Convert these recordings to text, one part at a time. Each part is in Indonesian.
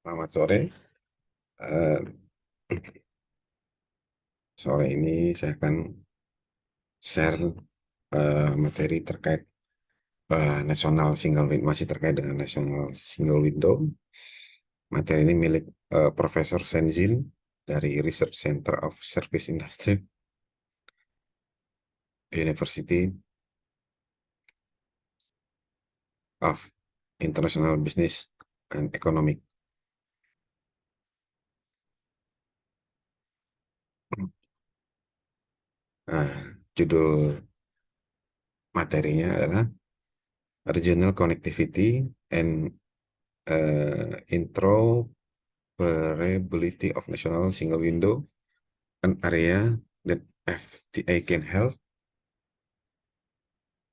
Selamat sore. Eh, Sore ini saya akan share materi terkait national single window, masih terkait dengan national single window. Materi ini milik Profesor Senzin dari Research Center of Service Industry, University of International Business and Economic. Nah, judul materinya adalah Regional Connectivity and Interoperability of National Single Window, an area that FTA can help.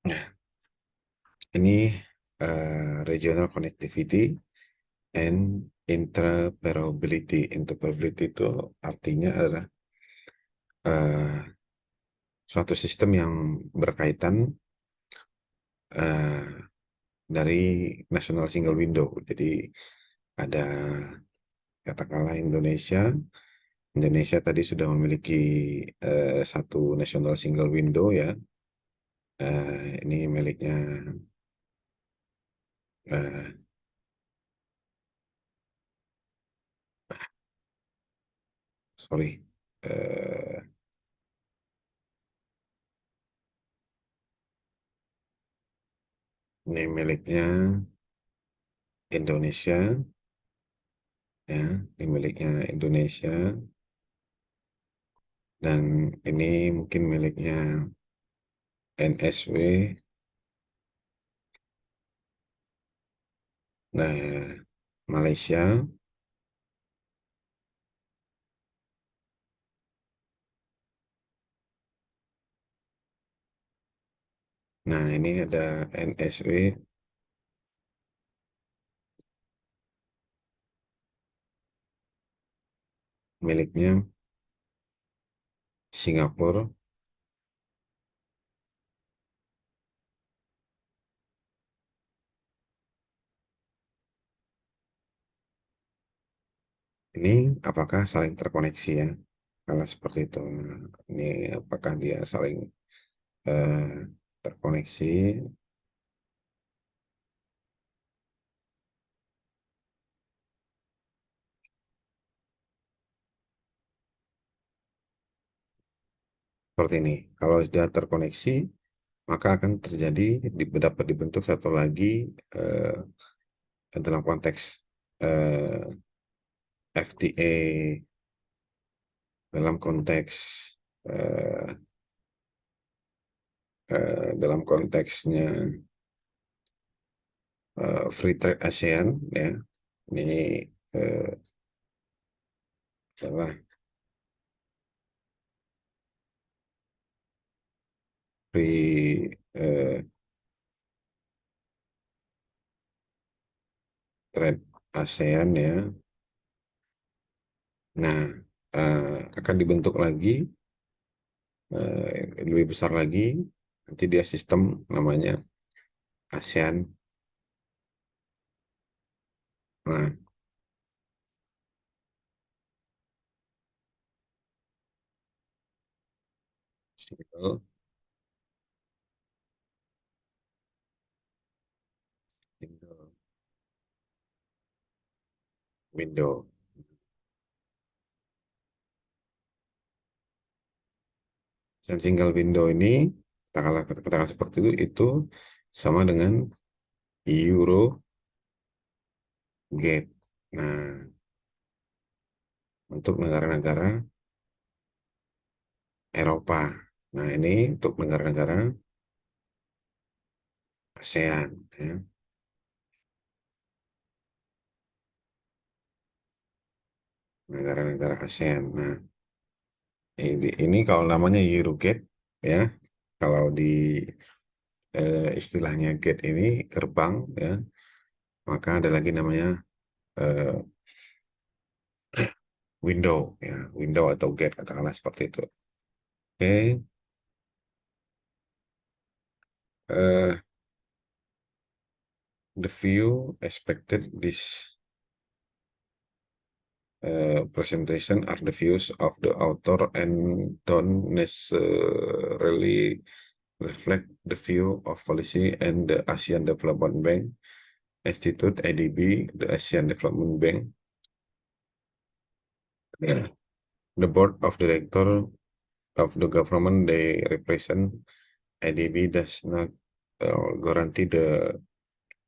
Nah, ini regional connectivity and interoperability. Interoperability itu artinya adalah eh, suatu sistem yang berkaitan eh, dari national single window. Jadi ada katakanlah Indonesia tadi sudah memiliki satu national single window ya. Ini miliknya eh, sorry eh, ini miliknya Indonesia ya, ini miliknya Indonesia dan ini mungkin miliknya NSW. Nah, Malaysia. Nah, ini ada NSW miliknya Singapura. Ini apakah saling terkoneksi ya? Kalau seperti itu, nah, ini apakah dia saling eh, terkoneksi? Seperti ini. Kalau sudah terkoneksi, maka akan terjadi dapat dibentuk satu lagi eh, dalam konteks FTA, dalam konteks eh, dalam konteksnya Free Trade ASEAN ya. Ini eh, adalah Free Trade ASEAN ya. Nah, akan dibentuk lagi lebih besar lagi. Nanti dia sistem namanya ASEAN. Nah, single window. Window. Dan single window ini, katakanlah seperti itu sama dengan Eurogate. Nah, untuk negara-negara Eropa. Nah, ini untuk negara-negara ASEAN. Ya. Negara-negara ASEAN. Nah, ini kalau namanya Eurogate, ya, kalau di istilahnya gate ini gerbang, ya, maka ada lagi namanya eh, window, ya, window atau gate, katakanlah seperti itu. Oke, eh, the view expected this presentation are the views of the author and don't necessarily reflect the view of policy and the ASEAN Development Bank Institute (ADB), the ASEAN Development Bank. The board of directors of the government they represent ADB does not guarantee the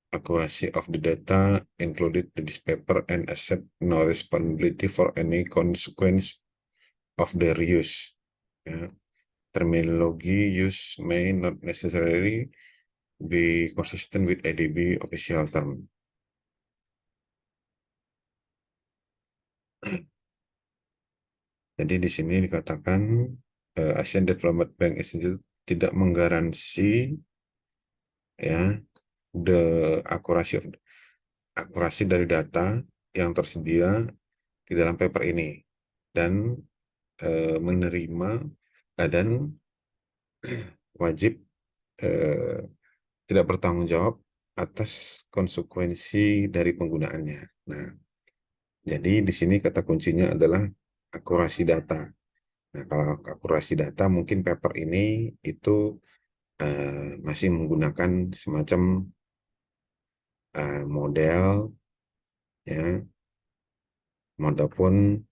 accuracy of the data included in this paper and accept no responsibility for any consequence of their use. Ya. Terminology use may not necessarily be consistent with ADB official term. Jadi di sini dikatakan Asian Development Bank Institute tidak menggaransi ya the akurasi dari data yang tersedia di dalam paper ini dan menerima dan wajib tidak bertanggung jawab atas konsekuensi dari penggunaannya. Nah, jadi di sini kata kuncinya adalah akurasi data. Nah, kalau akurasi data mungkin paper ini itu masih menggunakan semacam model ya maupun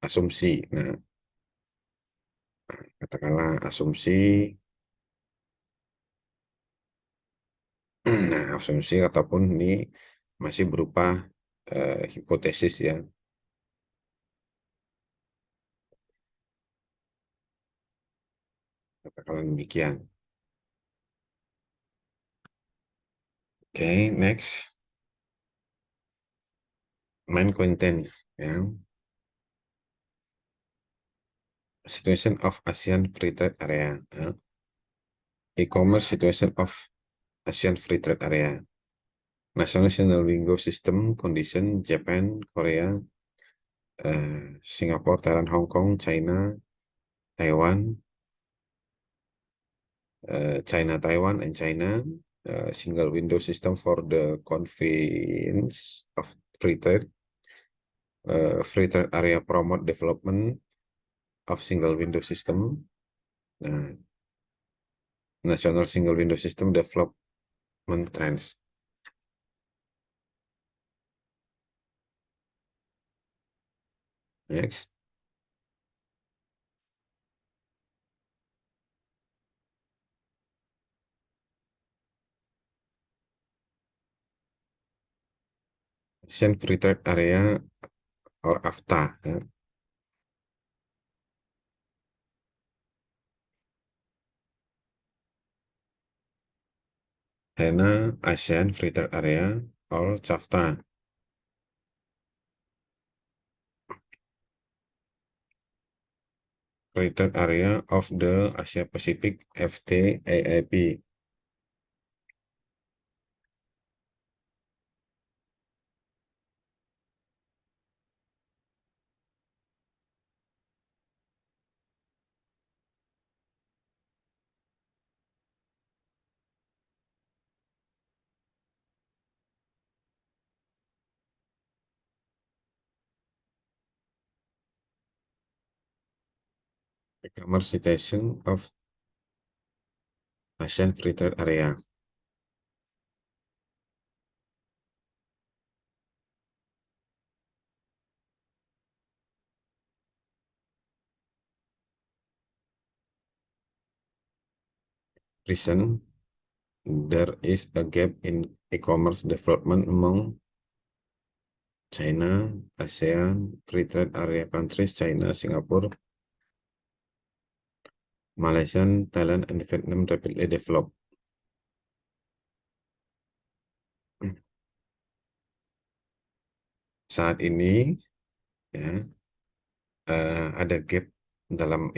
asumsi. Nah, katakanlah asumsi. Nah, asumsi ataupun ini masih berupa hipotesis ya. Katakanlah demikian. Oke, next. Main content ya. Situation of ASEAN Free Trade Area. Ya. E-commerce situation of ASEAN Free Trade Area. National Single Window System condition Japan, Korea, Singapore, Thailand, Hong Kong, China, Taiwan, Taiwan, and China. Single window system for the convenience of free trade. Free trade area promote development of single window system. National single window system development trends. Next. ASEAN Free Trade Area or AFTA. Ya. China ASEAN Free Trade Area or CAFTA. Free Trade Area of the Asia Pacific FTAAP. E-commerce situation of ASEAN Free Trade Area. Reason there is a gap in e-commerce development among China, ASEAN, Free Trade Area countries, China, Singapore, Malaysia, Thailand, and Vietnam rapidly develop. Saat ini ya ada gap dalam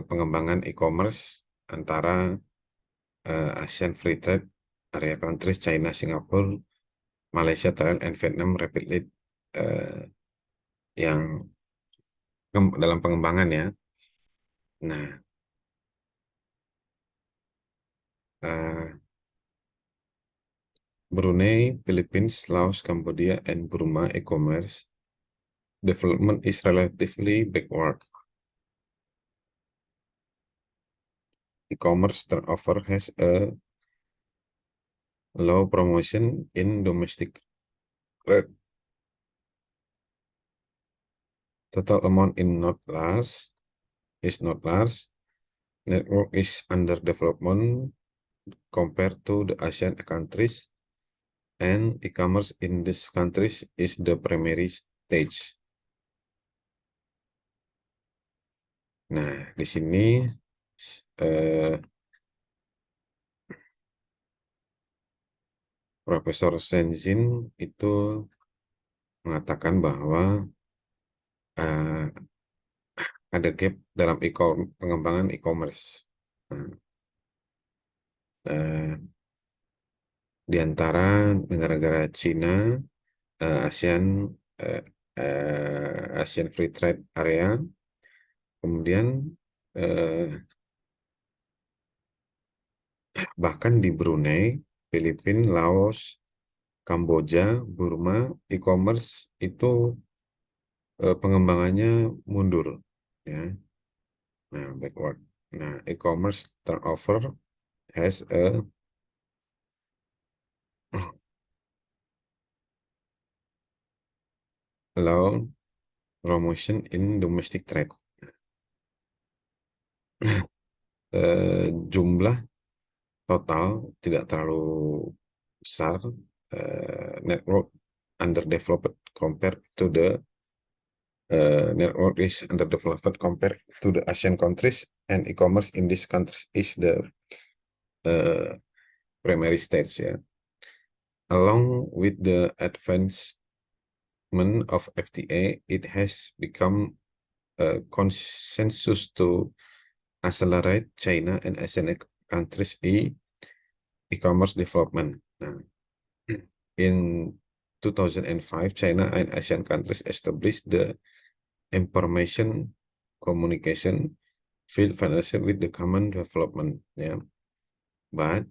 pengembangan e-commerce antara ASEAN Free Trade Area countries, China, Singapore, Malaysia, Thailand, and Vietnam rapidly yang dalam pengembangan ya. Nah, Brunei, Philippines, Laos, Cambodia, and Burma e-commerce development is relatively backward. E-commerce turnover has a low promotion in domestic trade. Total amount is not large. Network is under development compared to the Asian countries, and e-commerce in these countries is the primary stage. Nah, di sini Profesor Senzin itu mengatakan bahwa ada gap dalam pengembangan e-commerce. Nah, di antara negara-negara Cina, ASEAN, Asian Free Trade Area, kemudian bahkan di Brunei, Filipina, Laos, Kamboja, Burma, e-commerce itu pengembangannya mundur, ya. Nah, backward. Nah, e-commerce turnover has a low promotion in domestic trade. Jumlah total tidak terlalu besar, network underdeveloped compared to the network is underdeveloped compared to the Asian countries, and e-commerce in these countries is the primary stage, ya. Along with the advancement of FTA, it has become a consensus to accelerate China and Asian countries e-commerce development. Nah, in 2005, China and Asian countries established the information communication field financial with the common development, yeah. But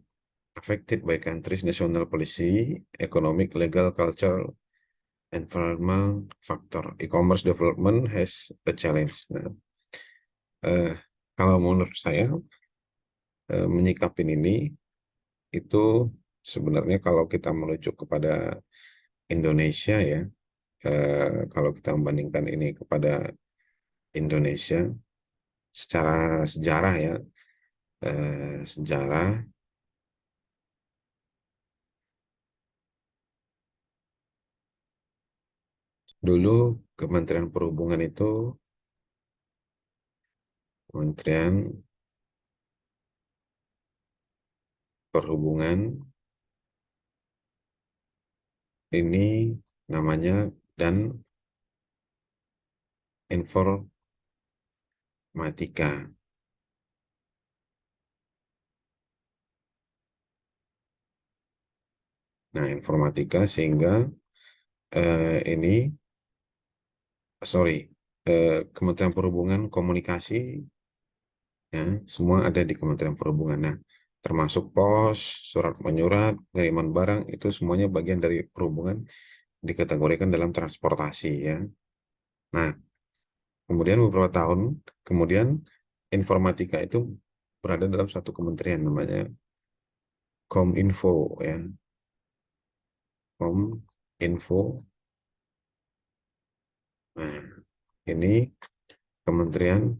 affected by countries' national policy, economic, legal, cultural, environmental factor, e-commerce development has a challenge. Nah, kalau menurut saya menyikapin ini itu sebenarnya kalau kita merujuk kepada Indonesia, ya, kalau kita membandingkan ini kepada Indonesia secara sejarah, ya, sejarah dulu Kementerian Perhubungan itu Kementerian Perhubungan ini namanya dan informatika. Nah, informatika sehingga ini Kementerian Perhubungan komunikasi, ya, semua ada di Kementerian Perhubungan. Nah, termasuk pos, surat menyurat, pengiriman barang itu semuanya bagian dari perhubungan, dikategorikan dalam transportasi, ya. Nah, kemudian beberapa tahun kemudian informatika itu berada dalam satu kementerian namanya Kominfo, ya. Kominfo. Nah, ini Kementerian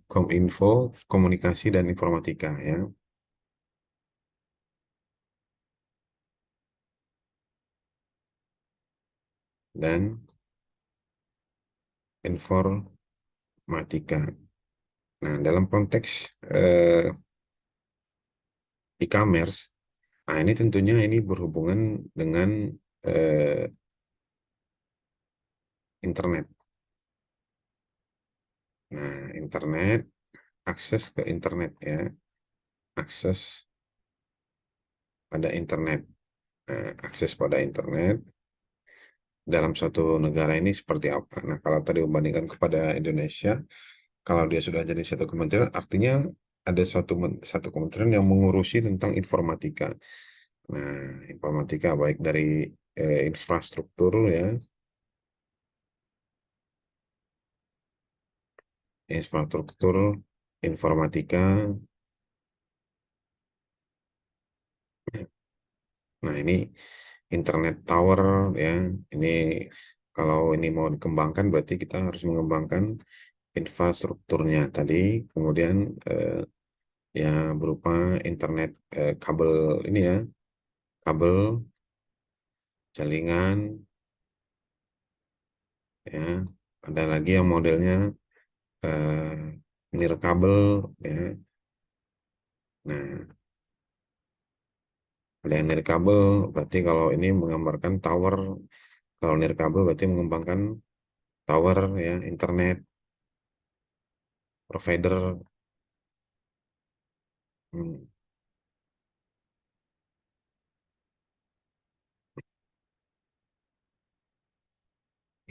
Kominfo, Komunikasi dan Informatika, ya. Dan Informatika. Nah, dalam konteks e-commerce, nah ini tentunya ini berhubungan dengan internet. Nah, internet, akses ke internet, ya. Akses pada internet. Nah, akses pada internet dalam suatu negara ini seperti apa? Nah, kalau tadi membandingkan kepada Indonesia, kalau dia sudah jadi satu kementerian, artinya ada satu kementerian yang mengurusi tentang informatika. Nah, informatika baik dari infrastruktur ya, infrastruktur informatika. Nah, ini internet tower ya. Ini kalau ini mau dikembangkan berarti kita harus mengembangkan infrastrukturnya tadi, kemudian ya berupa internet kabel ini ya, kabel jaringan ya. Ada lagi yang modelnya eh, nirkabel ya. Nah, ada yang nirkabel berarti kalau ini menggambarkan tower, kalau nirkabel berarti mengembangkan tower ya, internet provider. Hmm,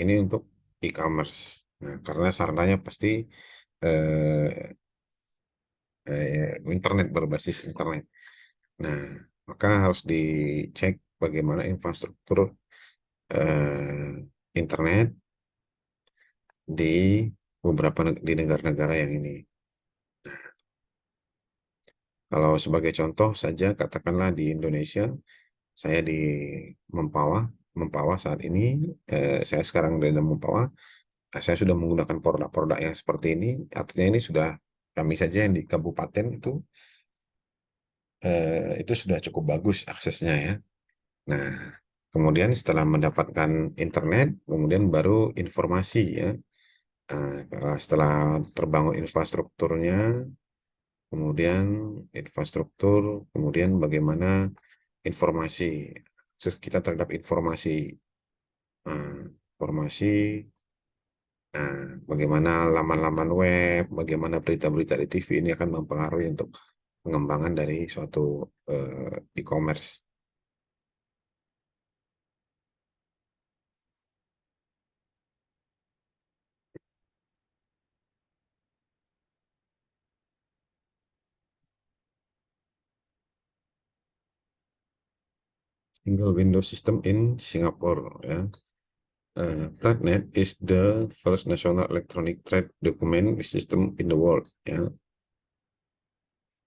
ini untuk e-commerce. Nah, karena sarananya pasti eh, internet, berbasis internet. Nah, maka harus dicek bagaimana infrastruktur eh, internet di beberapa di negara-negara yang ini. Kalau sebagai contoh saja, katakanlah di Indonesia, saya di Mempawah, Mempawah saat ini, saya sekarang di dalam Mempawah, saya sudah menggunakan produk-produk yang seperti ini, artinya ini sudah kami saja yang di kabupaten itu sudah cukup bagus aksesnya ya. Nah, kemudian setelah mendapatkan internet, kemudian baru informasi ya. Setelah terbangun infrastrukturnya, kemudian infrastruktur, kemudian bagaimana informasi, akses kita terhadap informasi, informasi, nah, bagaimana laman-laman web, bagaimana berita-berita di TV ini akan mempengaruhi untuk pengembangan dari suatu e-commerce. Single window system in Singapore ya. ThreadNet is the first national electronic trade document system in the world ya.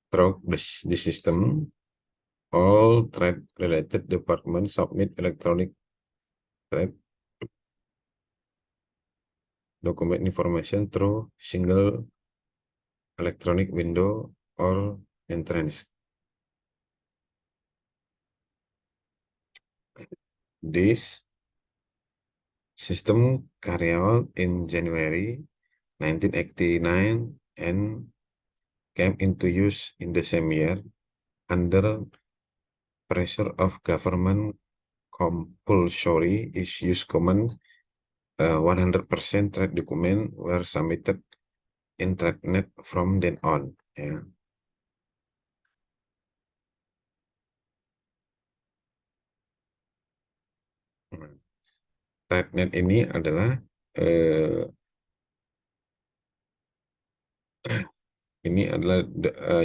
Through the system, all trade-related departments submit electronic trade document information through single electronic window or entrance. This system carried out in January 1989 and came into use in the same year under pressure of government compulsory issues common 100% trade document were submitted in TradeNet from then on. Ya. Nah, TradeNet ini adalah eh,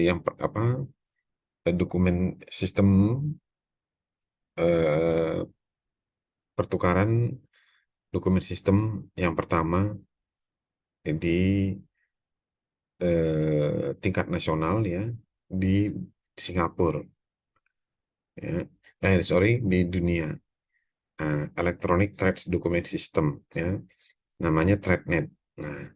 yang apa dokumen sistem eh, pertukaran dokumen sistem yang pertama di tingkat nasional ya di Singapura ya. Sorry, di dunia. Electronic Trade Document System ya, namanya TradeNet. Nah,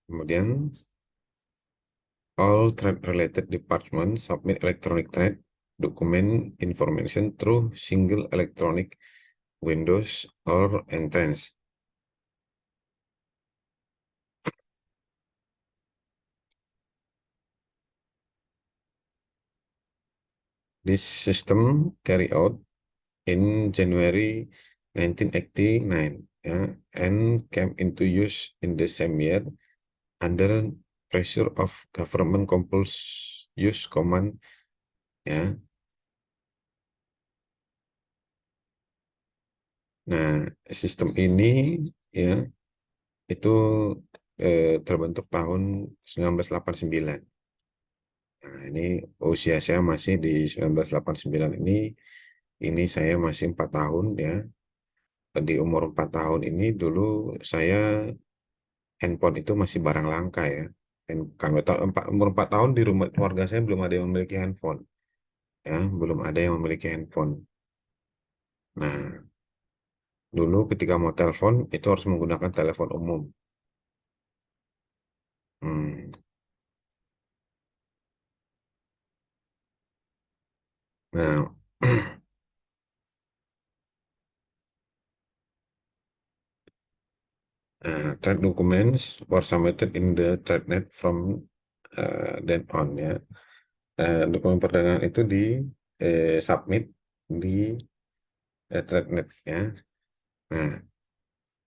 kemudian all trade-related departments submit electronic trade document information through single electronic windows or entrance. This system carried out in January 1989 ya, and came into use in the same year under pressure of government compulsory use command ya. Nah, sistem ini ya itu terbentuk tahun 1989. Nah, ini usia saya masih di 1989 ini. Ini saya masih 4 tahun ya. Di umur 4 tahun ini dulu saya handphone itu masih barang langka ya. Dan kami tahu umur 4 tahun di rumah keluarga saya belum ada yang memiliki handphone ya, belum ada yang memiliki handphone. Nah, dulu ketika mau telepon itu harus menggunakan telepon umum. Hmm. Nah, trade documents were submitted in the TradeNet from then on ya. Dokumen perdagangan itu di submit di TradeNet ya. Nah,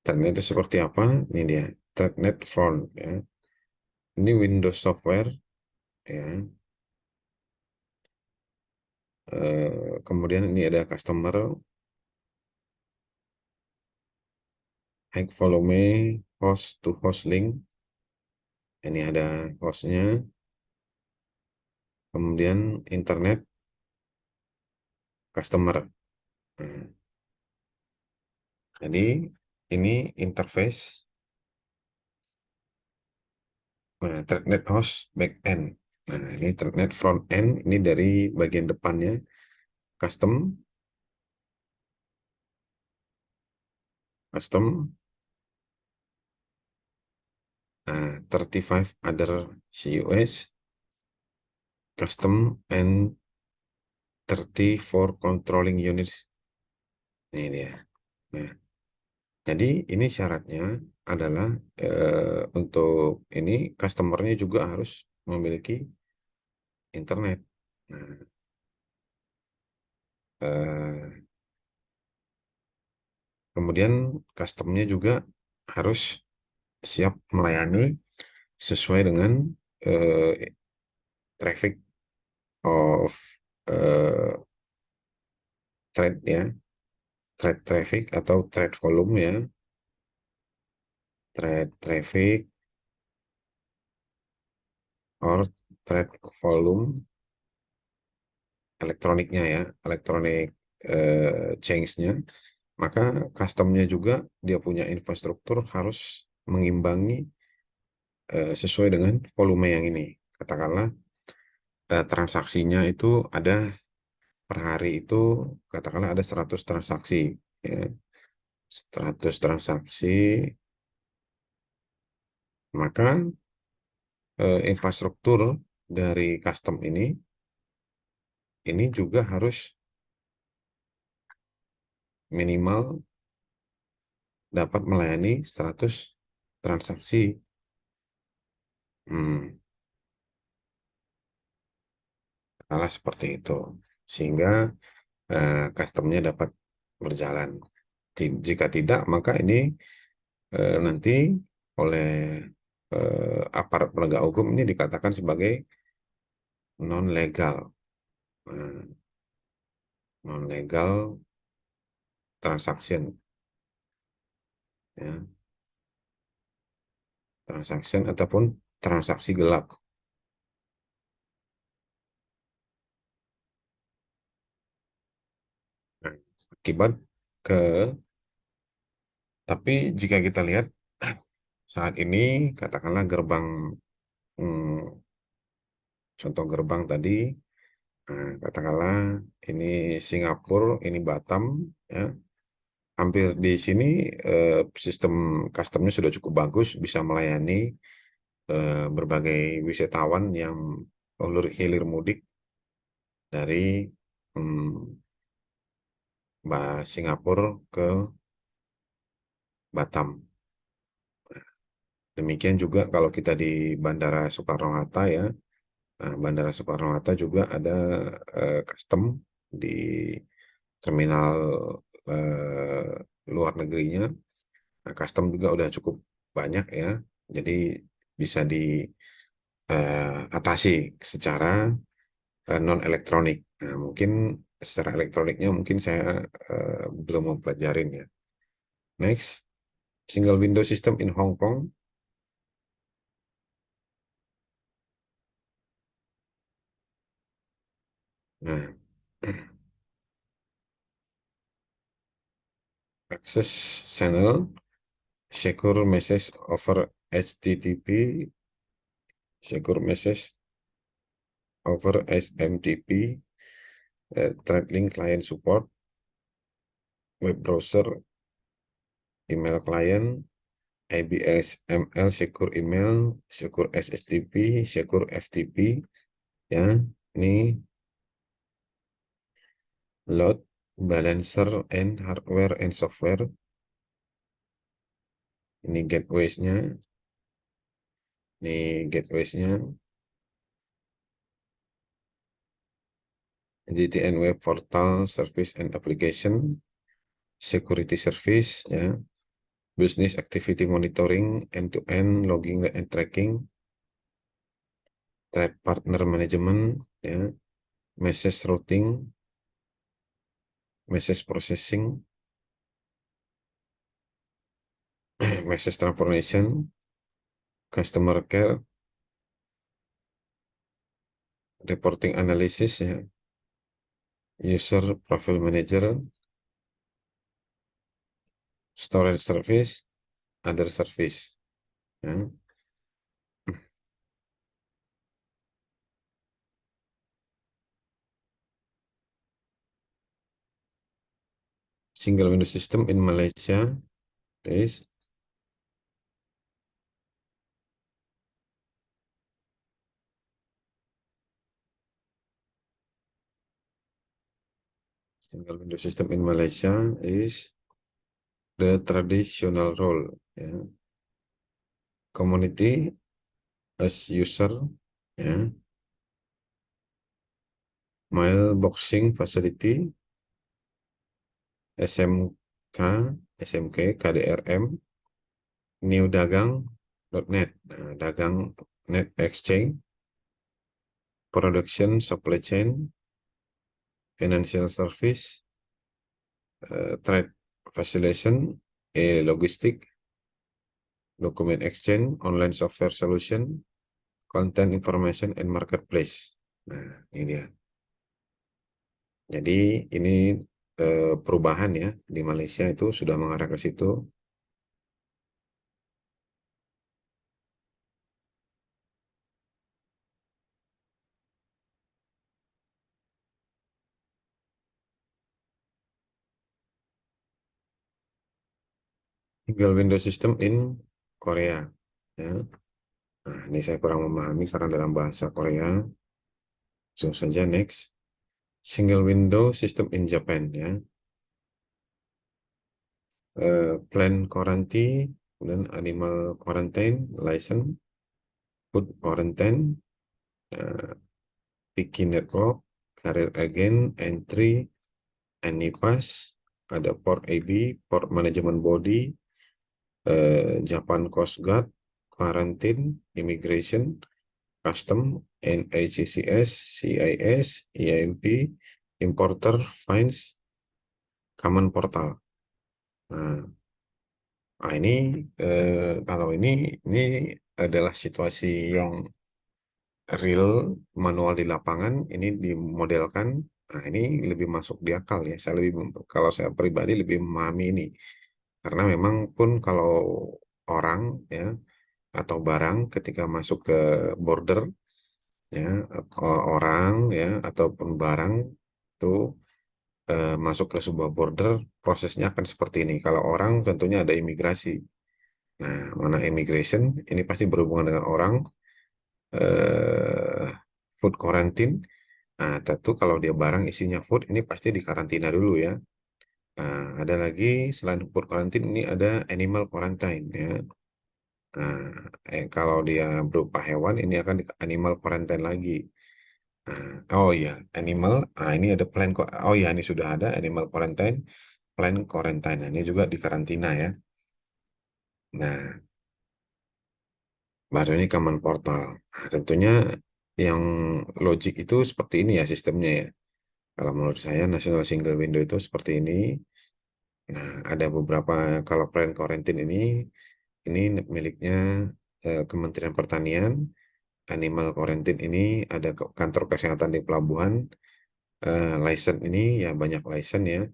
TradeNet itu seperti apa? Ini dia, TradeNet Front ya. Ini Windows software ya. Kemudian ini ada customer, high volume, host to host link. Ini ada hostnya. Kemudian internet customer. Nah, jadi ini interface ThreadNet host backend. Nah, ini ThreadNet front end, ini dari bagian depannya custom, custom 35 other CUS, custom and 34 controlling units. Ini dia. Nah, jadi ini syaratnya adalah untuk ini customernya juga harus memiliki internet. Nah, eh, kemudian customnya juga harus siap melayani sesuai dengan eh, traffic of eh, trade ya, trade traffic atau trade volume ya, trade traffic or trade volume elektroniknya ya, elektronik change-nya. Maka customnya juga dia punya infrastruktur harus mengimbangi sesuai dengan volume yang ini. Katakanlah transaksinya itu ada per hari itu katakanlah ada 100 transaksi ya. 100 transaksi, maka infrastruktur dari custom ini juga harus minimal dapat melayani 100 transaksi. Hmm, Salah seperti itu. Sehingga customnya dapat berjalan. Jika tidak, maka ini nanti oleh aparat penegak hukum ini dikatakan sebagai non-legal. Non-legal transaction. Ya, transaction ataupun transaksi gelap. Nah, akibat ke, tapi jika kita lihat saat ini, katakanlah gerbang, hmm, contoh gerbang tadi, katakanlah ini Singapura, ini Batam, ya, hampir di sini sistem customnya sudah cukup bagus, bisa melayani berbagai wisatawan yang ulur hilir mudik dari hmm, Singapura ke Batam. Demikian juga kalau kita di Bandara Soekarno-Hatta ya, Bandara Soekarno-Hatta juga ada custom di terminal eh, luar negerinya. Nah, custom juga udah cukup banyak ya, jadi bisa diatasi secara non elektronik. Nah, mungkin secara elektroniknya mungkin saya belum mempelajarin ya. Next, single window system in Hong Kong. Nah, access channel, secure message over HTTP, secure message over SMTP, thread link client support, web browser, email client, ABS ML, secure email, secure SSTP, secure FTP, ya. Ini load balancer and hardware and software. Ini gateways-nya, GTN Web Portal Service and Application, Security Service, ya, Business Activity Monitoring, End-to-End Logging and Tracking, Threat Partner Management, ya, Message Routing, Message Processing, Message Transformation, Customer Care, Reporting Analysis, ya, User Profile Manager, Storage Service, Other Service, ya. Single window system in Malaysia is single window system in Malaysia is the traditional role, ya. Community as user, ya. Mailboxing facility, SMK, KDRM, New Dagang.net, nah, Dagang Net Exchange, Production Supply Chain, Financial Service, Trade Facilitation, Logistik, Document Exchange, Online Software Solution, Content Information and Marketplace. Nah, ini dia. Jadi ini perubahan ya di Malaysia itu sudah mengarah ke situ. Single window system in Korea. Ya. Nah, ini saya kurang memahami karena dalam bahasa Korea. Langsung saja next. Single window system in Japan ya. Plan quarantine dan animal quarantine license, food quarantine, Picky Network, Career Agent, Entry, Anypass, ada Port AB, Port Management Body, Japan Coast Guard, Quarantine, Immigration, Custom, NACCS, CIS, EIMP, Importer, Fines, Common Portal. Nah, ini kalau ini adalah situasi yang real manual di lapangan, ini dimodelkan. Nah, ini lebih masuk di akal ya. Kalau saya pribadi lebih memahami ini karena memang pun kalau orang ya atau barang ketika masuk ke border ya atau orang ya ataupun barang itu masuk ke sebuah border, prosesnya akan seperti ini. Kalau orang tentunya ada imigrasi. Nah, mana immigration ini pasti berhubungan dengan orang, eh, food quarantine. Nah, tentu kalau dia barang isinya food ini pasti dikarantina dulu ya. Nah, ada lagi selain food quarantine ini ada animal quarantine ya. Nah, kalau dia berupa hewan ini akan di animal quarantine lagi. Oh iya, animal. Ini ada plan kok. Oh iya, ini sudah ada animal quarantine, plan quarantine. Nah, ini juga di karantina ya. Nah, baru ini common portal. Nah, tentunya yang logik itu seperti ini ya sistemnya ya. Kalau menurut saya National Single Window itu seperti ini. Nah, ada beberapa, kalau plan karantin ini miliknya Kementerian Pertanian. Animal Quarantine ini ada kantor kesehatan di pelabuhan. License ini ya banyak license ya.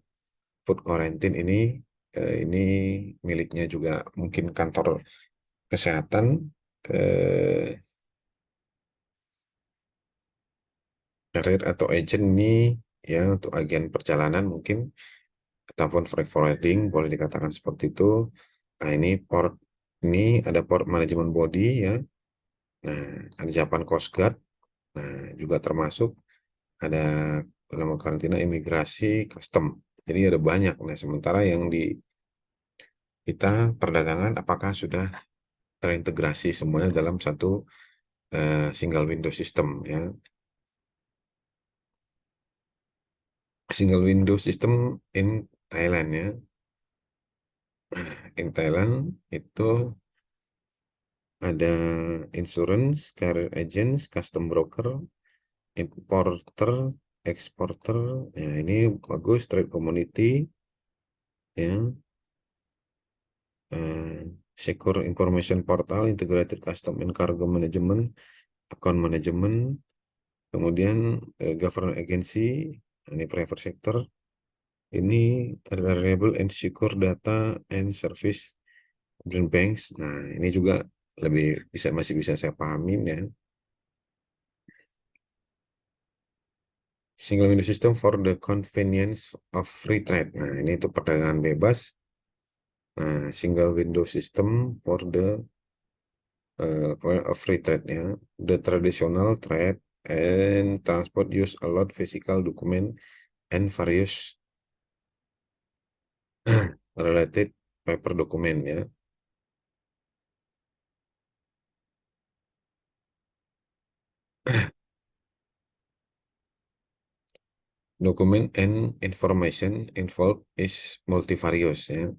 Food Quarantine ini miliknya juga mungkin kantor kesehatan. eh, Karir atau agent ini ya untuk agen perjalanan mungkin, ataupun freight forwarding boleh dikatakan seperti itu. Nah, ini ada port management body ya. Nah, ada Japan Coast Guard. Nah, juga termasuk ada dalam karantina imigrasi custom. Jadi ada banyak. Nah, sementara yang di kita perdagangan apakah sudah terintegrasi semuanya dalam satu single window system ya. Single window system in Thailand ya. In Thailand itu ada insurance, career agents, custom broker, importer, exporter. Ya, ini bagus, trade community ya. Secure information portal, integrated custom and cargo management, account management, kemudian government agency, ini private sector. Ini reliable and secure data and service green banks. Nah, ini juga masih bisa saya pahamin ya. Single window system for the convenience of free trade. Nah, ini untuk perdagangan bebas. Nah, single window system for the free trade ya. The traditional trade and transport use a lot physical document and various related paper document ya. Document and information involved is multifarious ya.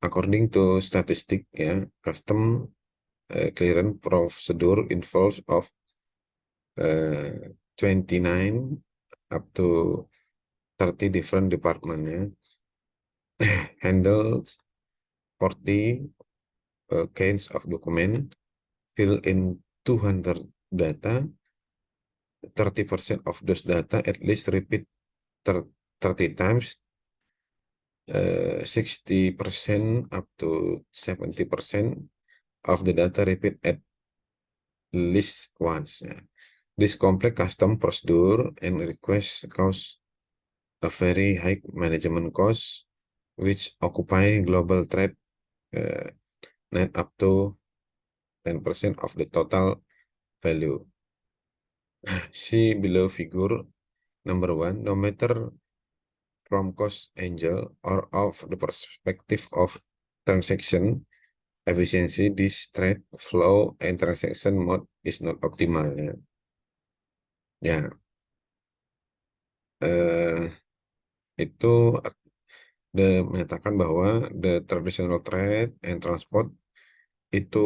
According to statistic ya, custom clearance procedure involves of 29 up to 30 different department ya. Handles 40 kinds of document, fill in 200 data, 30% of those data at least repeat 30 times, 60% up to 70% of the data repeat at least once ya. This complex custom procedure and request cause a very high management cost, which occupy global trade uh, net up to 10% of the total value. See below figure number one. No matter from cost angle or of the perspective of transaction efficiency, this trade flow and transaction mode is not optimal ya. Ya, eh, itu menyatakan bahwa the traditional trade and transport itu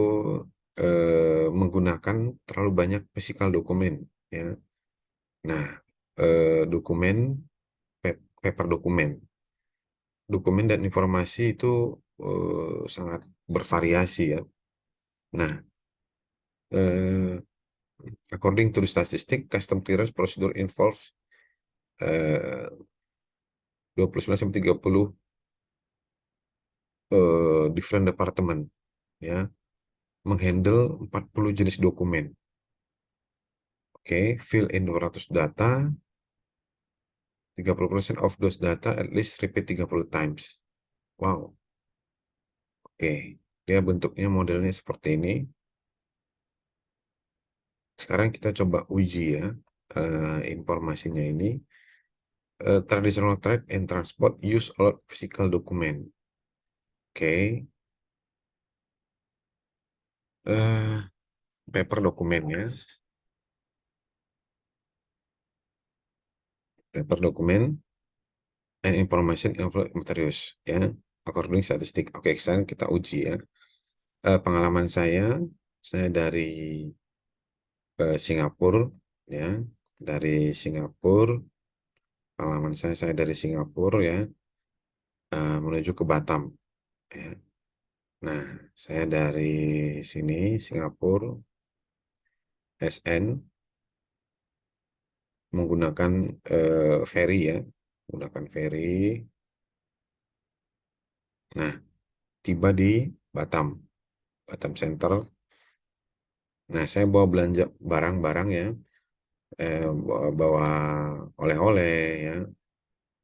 menggunakan terlalu banyak physical dokumen ya. Nah, dokumen paper dokumen dan informasi itu sangat bervariasi ya. Nah, eh, according to the statistic, custom clearance procedure involves 29 sampai 30 different department ya, menghandle 40 jenis dokumen. Oke, fill in 200 data, 30% of those data at least repeat 30 times. Wow. Oke, dia bentuknya modelnya seperti ini. Sekarang kita coba uji ya informasinya ini. Traditional trade and transport use a lot physical document. Oke, eh, paper dokumennya, paper dokumen and information info materials ya, according statistik. Oke, sekarang kita uji ya. Pengalaman saya dari Singapura ya, dari Singapura. Pengalaman saya dari Singapura ya. menuju ke Batam. Ya. Nah, saya dari sini Singapura SN menggunakan ferry ya, menggunakan ferry. Nah, tiba di Batam, Batam Center. Nah, saya bawa belanja barang-barang ya, bawa oleh-oleh ya,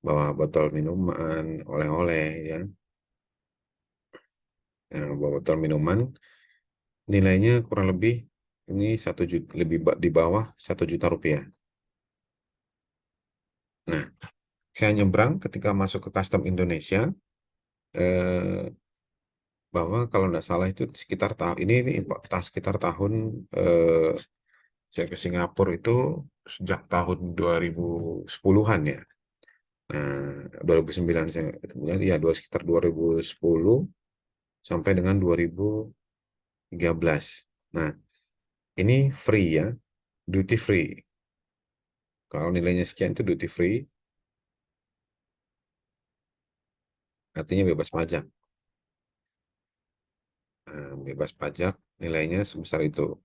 bawa botol minuman, oleh-oleh ya. Nah, bawa botol minuman, nilainya kurang lebih ini 1 juta, lebih di bawah 1 juta rupiah. Nah, saya nyebrang ketika masuk ke custom Indonesia, eh, bahwa kalau nggak salah itu sekitar tahun ini sekitar tahun eh, saya ke Singapura itu sejak tahun 2010-an ya. Nah, 2009 saya kemudian ya sekitar 2010 sampai dengan 2013. Nah, ini free ya, duty free. Kalau nilainya sekian itu duty free, artinya bebas pajak. Nah, bebas pajak nilainya sebesar itu.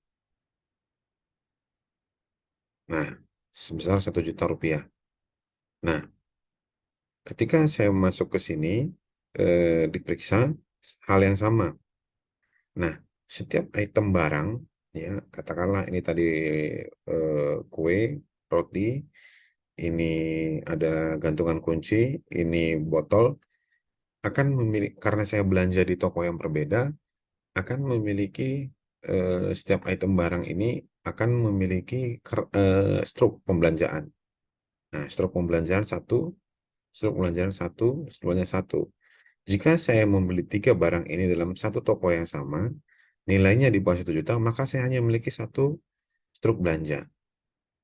Nah, sebesar 1 juta rupiah. Nah, ketika saya masuk ke sini, diperiksa hal yang sama. Nah, setiap item barang, ya katakanlah ini tadi kue, roti, ini ada gantungan kunci, ini botol, akan memiliki, karena saya belanja di toko yang berbeda, akan memiliki setiap item barang ini akan memiliki struk pembelanjaan. Nah, struk pembelanjaan satu, struk pembelanjaan satu, struknya satu. Jika saya membeli 3 barang ini dalam satu toko yang sama, nilainya di bawah 1 juta, maka saya hanya memiliki satu struk belanja.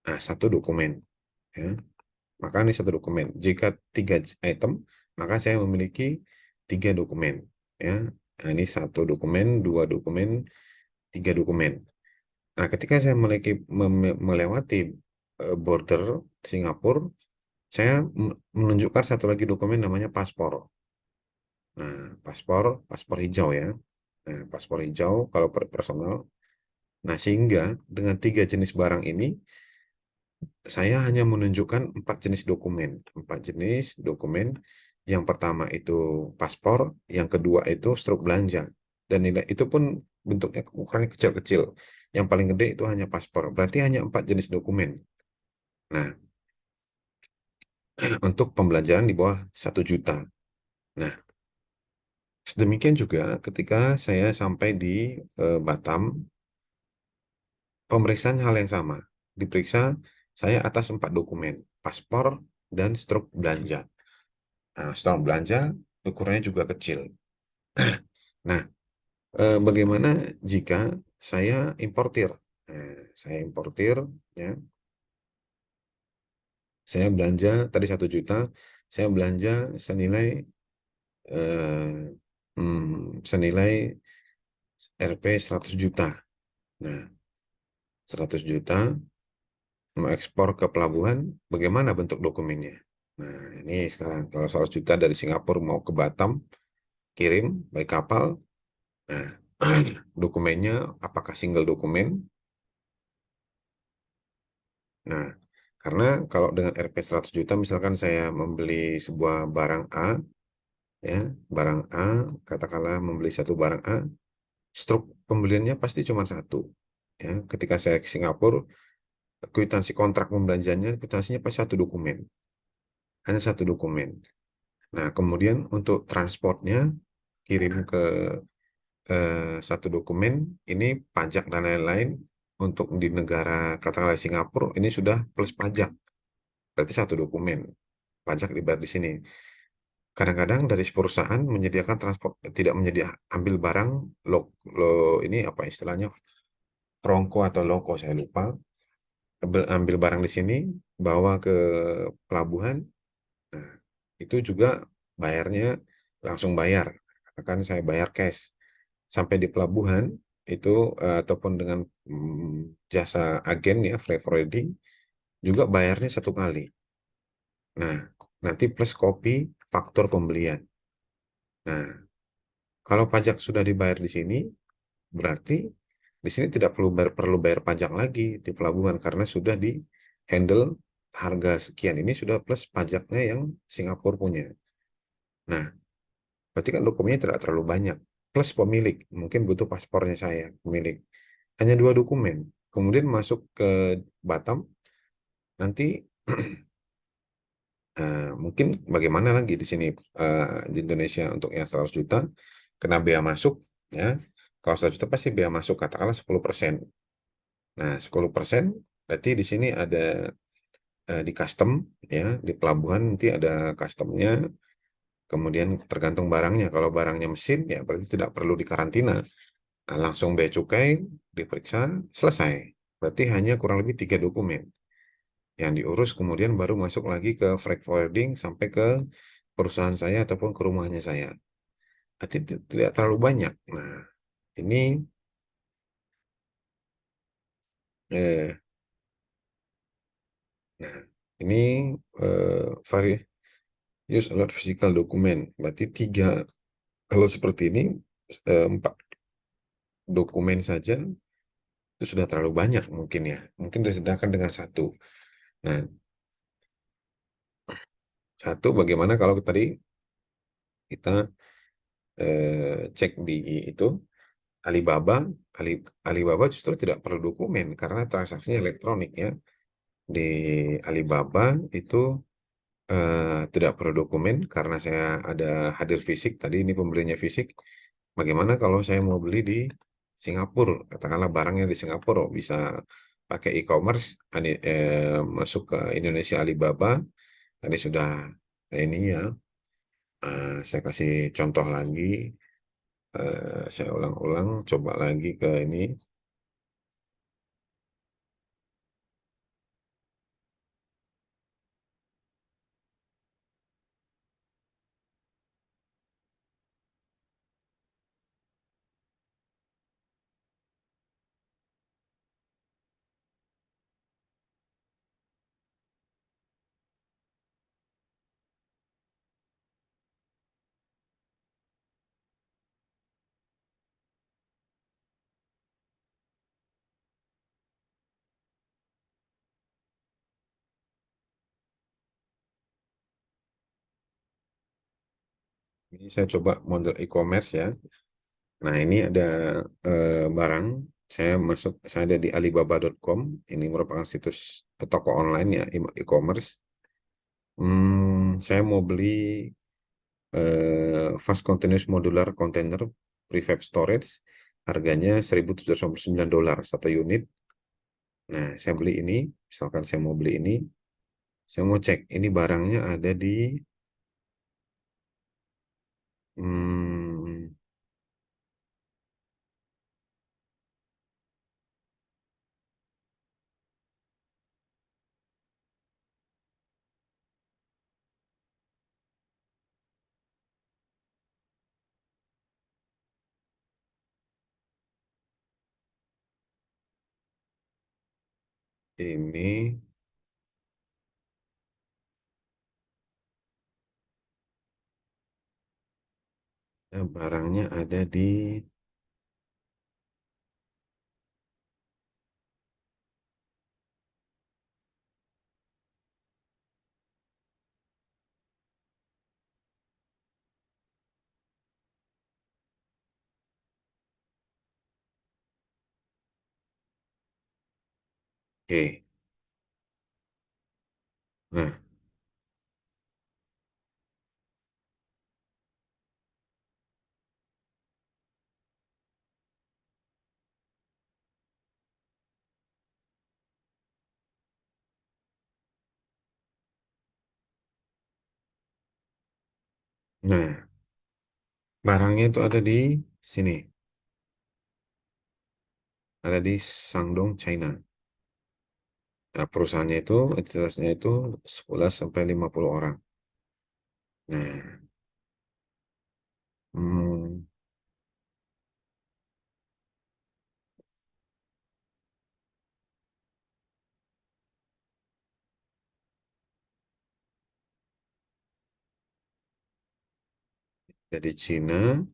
Nah, satu dokumen. Ya. Maka ini satu dokumen. Jika 3 item, maka saya memiliki 3 dokumen. Ya. Nah, ini 1 dokumen, 2 dokumen, 3 dokumen. Nah, ketika saya melewati border Singapura, saya menunjukkan satu lagi dokumen namanya paspor. Nah, paspor hijau ya. Nah, paspor hijau kalau personal. Nah, sehingga dengan 3 jenis barang ini, saya hanya menunjukkan 4 jenis dokumen. 4 jenis dokumen. Yang pertama itu paspor, yang kedua itu struk belanja. Dan nilai itu pun bentuknya ukurannya kecil-kecil. Yang paling gede itu hanya paspor. Berarti hanya 4 jenis dokumen. Nah, untuk pembelajaran di bawah 1 juta. Nah, sedemikian juga ketika saya sampai di Batam, pemeriksaan hal yang sama. Diperiksa saya atas 4 dokumen, paspor dan struk belanja. Nah, struk belanja ukurannya juga kecil. Nah, bagaimana jika saya importir? Nah, saya importir, ya, saya belanja tadi 1 juta, saya belanja senilai eh, senilai Rp 100 juta. Nah, 100 juta mau ekspor ke pelabuhan, bagaimana bentuk dokumennya? Nah, ini sekarang kalau 100 juta dari Singapura mau ke Batam, kirim by kapal. Nah, dokumennya apakah single dokumen? Nah, karena kalau dengan Rp 100 juta, misalkan saya membeli sebuah barang A, ya, barang A, katakanlah membeli satu barang A, struk pembeliannya pasti cuma satu. Ya, ketika saya ke Singapura, kwitansi kontrak pembelanjaannya, kwitansinya pasti satu dokumen. Hanya satu dokumen. Nah, kemudian untuk transportnya, kirim ke satu dokumen, ini pajak dan lain-lain, untuk di negara katakanlah Singapura, ini sudah plus pajak. Berarti satu dokumen. Pajak dibayar di sini. Kadang-kadang dari perusahaan menyediakan transport, tidak ambil barang, lo, ini apa istilahnya, rongko atau loko, saya lupa. Ambil barang di sini, bawa ke pelabuhan. Nah, itu juga bayarnya langsung bayar. Katakan saya bayar cash. Sampai di pelabuhan, itu ataupun dengan jasa agen ya, freight forwarding, juga bayarnya 1 kali. Nah, nanti plus kopi faktur pembelian. Nah, kalau pajak sudah dibayar di sini, berarti di sini tidak perlu bayar pajak lagi di pelabuhan karena sudah di handle harga sekian ini sudah plus pajaknya yang Singapura punya. Nah, berarti kan dokumennya tidak terlalu banyak. Plus pemilik, mungkin butuh paspornya saya, pemilik. Hanya dua dokumen. Kemudian masuk ke Batam, nanti mungkin bagaimana lagi di sini di Indonesia untuk yang 100 juta, kena bea masuk, ya. Kalau 100 juta pasti bea masuk, katakanlah 10%. Nah, 10% berarti di sini ada di custom, ya, di pelabuhan nanti ada customnya, kemudian tergantung barangnya. Kalau barangnya mesin, ya berarti tidak perlu dikarantina. Nah, langsung bea cukai, diperiksa, selesai. Berarti hanya kurang lebih 3 dokumen yang diurus, kemudian baru masuk lagi ke freight forwarding sampai ke perusahaan saya ataupun ke rumahnya saya. Berarti tidak terlalu banyak. Nah, ini eh, nah, ini various use a lot physical document. Berarti tiga. Kalau seperti ini 4 dokumen saja itu sudah terlalu banyak mungkin ya. Mungkin disediakan dengan satu. Nah, satu bagaimana kalau tadi kita cek di itu Alibaba, Ali, Alibaba justru tidak perlu dokumen karena transaksinya elektronik ya. Di Alibaba itu tidak perlu dokumen karena saya ada hadir fisik. Tadi ini pembelinya fisik. Bagaimana kalau saya mau beli di Singapura? Katakanlah barangnya di Singapura bisa pakai e-commerce, masuk ke Indonesia Alibaba. Tadi sudah ini ya, saya kasih contoh lagi. Saya ulang-ulang, coba lagi ke ini. Ini saya coba model e-commerce ya. Nah, ini ada barang. Saya ada di alibaba.com. Ini merupakan situs toko online ya, e-commerce. Saya mau beli fast continuous modular container prefab storage. Harganya $1.799 satu unit. Nah, saya beli ini. Misalkan saya mau beli ini. Saya mau cek ini barangnya ada di hmm, ini barangnya ada di Oke. Nah, nah, barangnya itu ada di sini, ada di Shandong, China. Nah, perusahaannya itu, entitasnya itu 11 sampai 50 orang. Nah, hmm, dari Cina.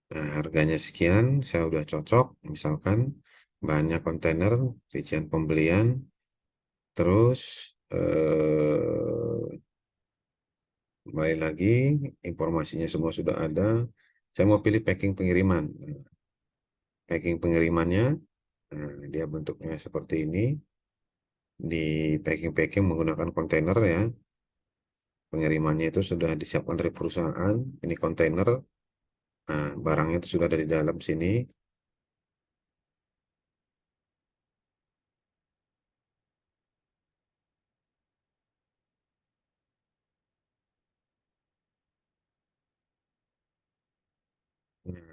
Nah, harganya sekian, saya udah cocok, misalkan bahannya kontainer, rincian pembelian, terus kembali lagi, informasinya semua sudah ada. Saya mau pilih packing pengiriman. Nah, packing pengirimannya, nah, dia bentuknya seperti ini. Di packing-packing menggunakan kontainer ya. Pengirimannya itu sudah disiapkan dari perusahaan. Ini kontainer. Nah, barangnya itu sudah ada di dalam sini. Nah,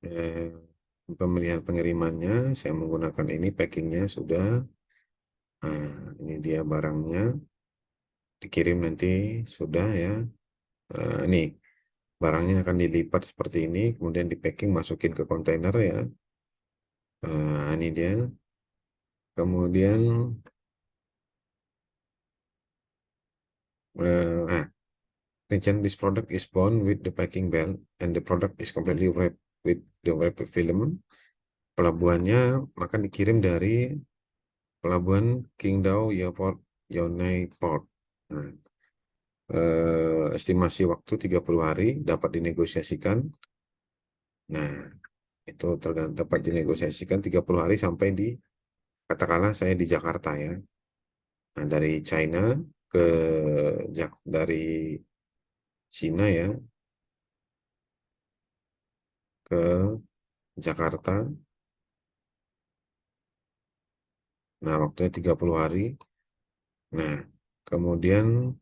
eh, pemilihan pengirimannya, saya menggunakan ini packingnya sudah. Nah, ini dia barangnya. Dikirim nanti sudah ya. Ini barangnya akan dilipat seperti ini, kemudian di packing masukin ke kontainer ya. Ini dia. Kemudian, nah, mention this product is bound with the packing belt and the product is completely wrapped with the wrap film. Pelabuhannya akan dikirim dari pelabuhan Qingdao Airport, Yonai Port. Nah, estimasi waktu 30 hari dapat dinegosiasikan. Nah, itu tergantung dapat dinegosiasikan 30 hari sampai di, katakanlah saya di Jakarta ya. Nah, dari China ke dari Cina ya ke Jakarta. Nah, waktunya 30 hari. Nah, kemudian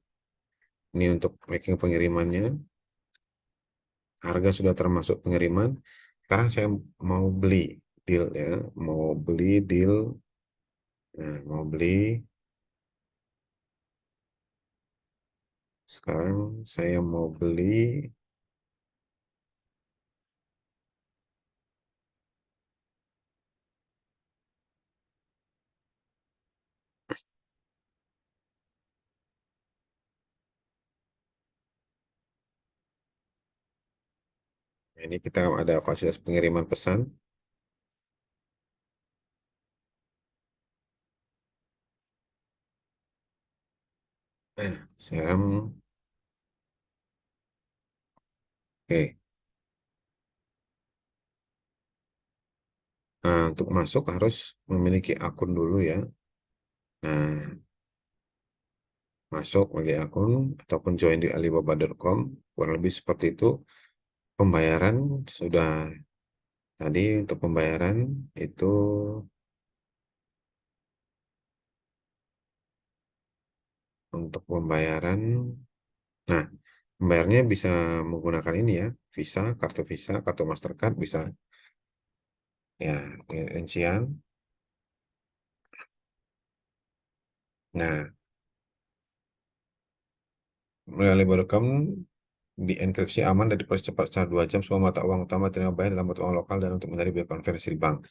ini untuk packing pengirimannya. Harga sudah termasuk pengiriman. Sekarang saya mau beli deal ya. Mau beli deal. Nah, mau beli. Sekarang saya mau beli. Nah, ini kita ada fasilitas pengiriman pesan. Nah, sekarang oke. Nah, untuk masuk harus memiliki akun dulu ya. Nah, masuk melalui akun ataupun join di alibaba.com. Kurang lebih seperti itu. Pembayaran sudah tadi untuk pembayaran itu untuk pembayaran. Nah, pembayarnya bisa menggunakan ini ya, Visa, kartu Mastercard bisa ya, rincian. Nah, melalui Borcom dienkripsi aman dan diproses cepat setelah 2 jam semua mata uang utama terima bayar dalam mata uang lokal dan untuk mencari biaya konversi di bank.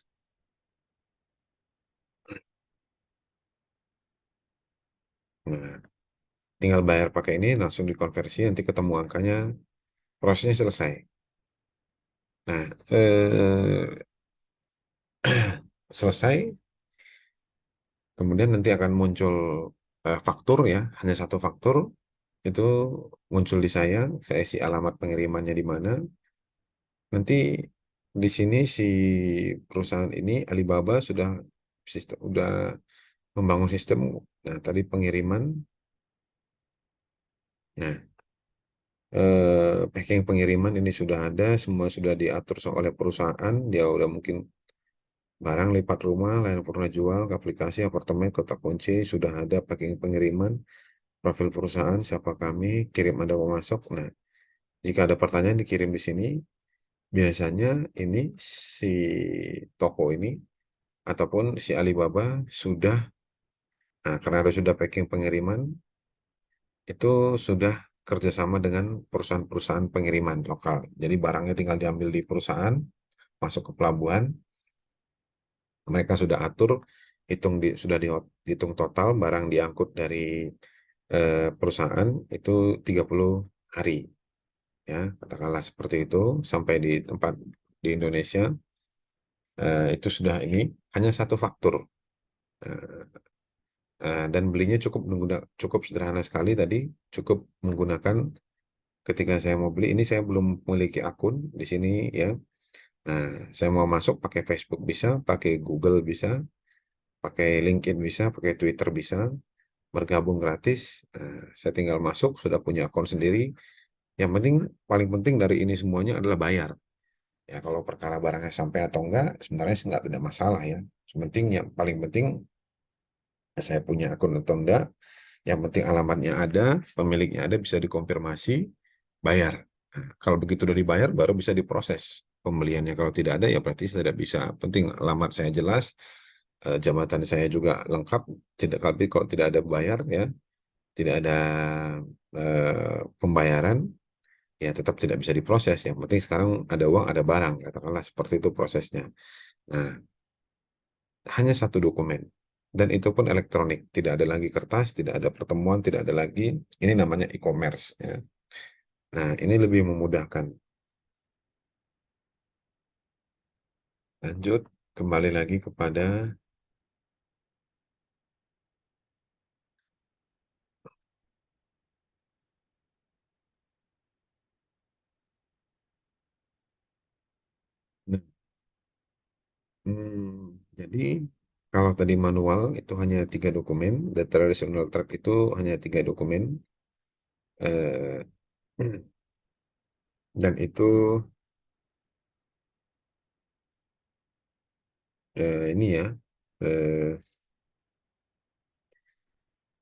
Nah, tinggal bayar pakai ini langsung dikonversi nanti ketemu angkanya, prosesnya selesai. Nah, selesai, kemudian nanti akan muncul faktur ya, hanya satu faktur itu muncul di saya isi alamat pengirimannya di mana. Nanti di sini si perusahaan ini Alibaba sudah membangun sistem. Nah, tadi pengiriman. Nah, packing pengiriman ini sudah ada, semua sudah diatur oleh perusahaan. Dia udah mungkin barang lipat rumah, layanan purna jual, aplikasi, apartemen, kotak kunci, sudah ada packing pengiriman, profil perusahaan, siapa kami, kirim Anda mau masuk. Nah, jika ada pertanyaan dikirim di sini. Biasanya ini si toko ini ataupun si Alibaba sudah, nah karena ada sudah packing pengiriman, itu sudah kerjasama dengan perusahaan-perusahaan pengiriman lokal. Jadi barangnya tinggal diambil di perusahaan, masuk ke pelabuhan, mereka sudah atur, sudah dihitung total barang diangkut dari perusahaan itu 30 hari, ya katakanlah seperti itu, sampai di tempat di Indonesia itu sudah ini hanya satu faktur. Eh, dan belinya cukup sederhana sekali tadi, cukup menggunakan, ketika saya mau beli ini saya belum memiliki akun di sini ya. Nah, saya mau masuk pakai Facebook bisa, pakai Google bisa, pakai LinkedIn bisa, pakai Twitter bisa, bergabung gratis. Saya tinggal masuk, sudah punya akun sendiri. Yang penting, paling penting dari ini semuanya adalah bayar. Ya, kalau perkara barangnya sampai atau enggak, sebenarnya sih enggak, tidak masalah ya. Sementing yang paling penting saya punya akun atau enggak. Yang penting alamatnya ada, pemiliknya ada, bisa dikonfirmasi, bayar. Nah, kalau begitu udah dibayar, baru bisa diproses pembeliannya. Kalau tidak ada, ya berarti saya tidak bisa. Penting alamat saya jelas, jabatan saya juga lengkap. Tidak, tapi kalau tidak ada bayar, ya tidak ada pembayaran, ya tetap tidak bisa diproses. Yang penting sekarang ada uang, ada barang, katakanlah seperti itu prosesnya. Nah, hanya satu dokumen. Dan itu pun elektronik, tidak ada lagi kertas, tidak ada pertemuan, tidak ada lagi. Ini namanya e-commerce. Ya. Nah, ini lebih memudahkan. Lanjut, kembali lagi kepada nah, jadi kalau tadi manual itu hanya 3 dokumen, dan traditional track itu hanya 3 dokumen, eh, dan itu ini ya. eh,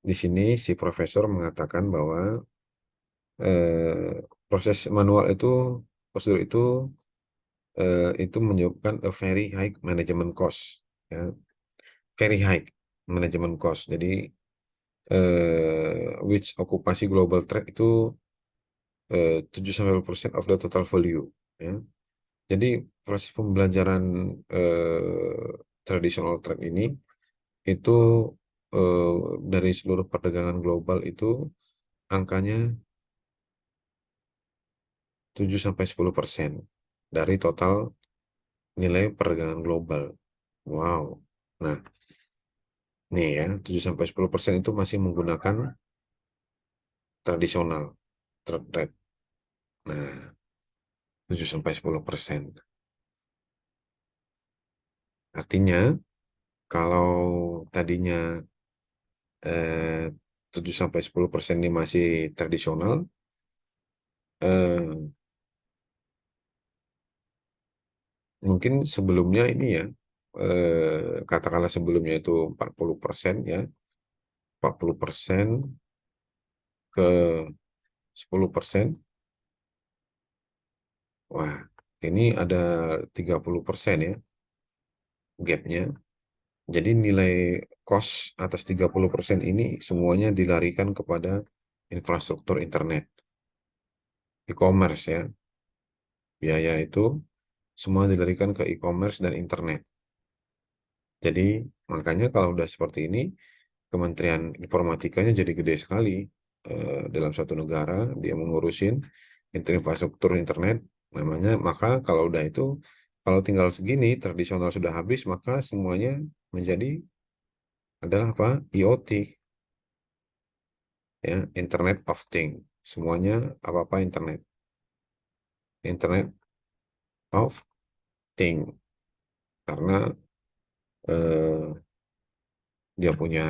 di sini si profesor mengatakan bahwa proses manual itu, prosedur itu menyebabkan a very high management cost, ya, very high management cost. Jadi which okupasi global trade itu 7-10% of the total value, ya. Jadi proses pembelajaran traditional trade ini itu eh, dari seluruh perdagangan global itu angkanya 7-10% dari total nilai perdagangan global. Wow. Nah, nih ya, 7-10% itu masih menggunakan tradisional trade rate. Nah, 7-10%. Artinya, kalau tadinya 7-10% ini masih tradisional, eh, mungkin sebelumnya ini ya, katakanlah sebelumnya itu 40% ya, 40% ke 10%. Wah, ini ada 30% ya gapnya. Jadi nilai cost atas 30% ini semuanya dilarikan kepada infrastruktur internet, e-commerce ya. Biaya itu semua dilarikan ke e-commerce dan internet. Jadi makanya kalau udah seperti ini, Kementerian Informatikanya jadi gede sekali. Dalam satu negara dia mengurusin infrastruktur internet namanya. Maka kalau udah itu, kalau tinggal segini tradisional sudah habis, maka semuanya menjadi adalah apa? IoT, ya, Internet of Things. Semuanya apa-apa internet, Internet of Things, karena eh, dia punya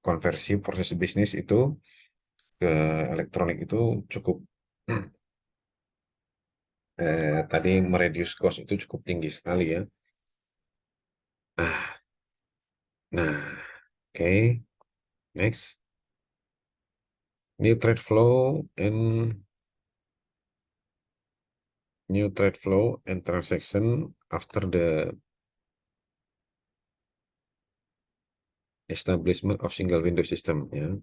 konversi proses bisnis itu ke elektronik itu cukup, tadi mereduce cost itu cukup tinggi sekali ya. Ah, nah, oke, next, new trade flow and transaction after the establishment of single window system, ya.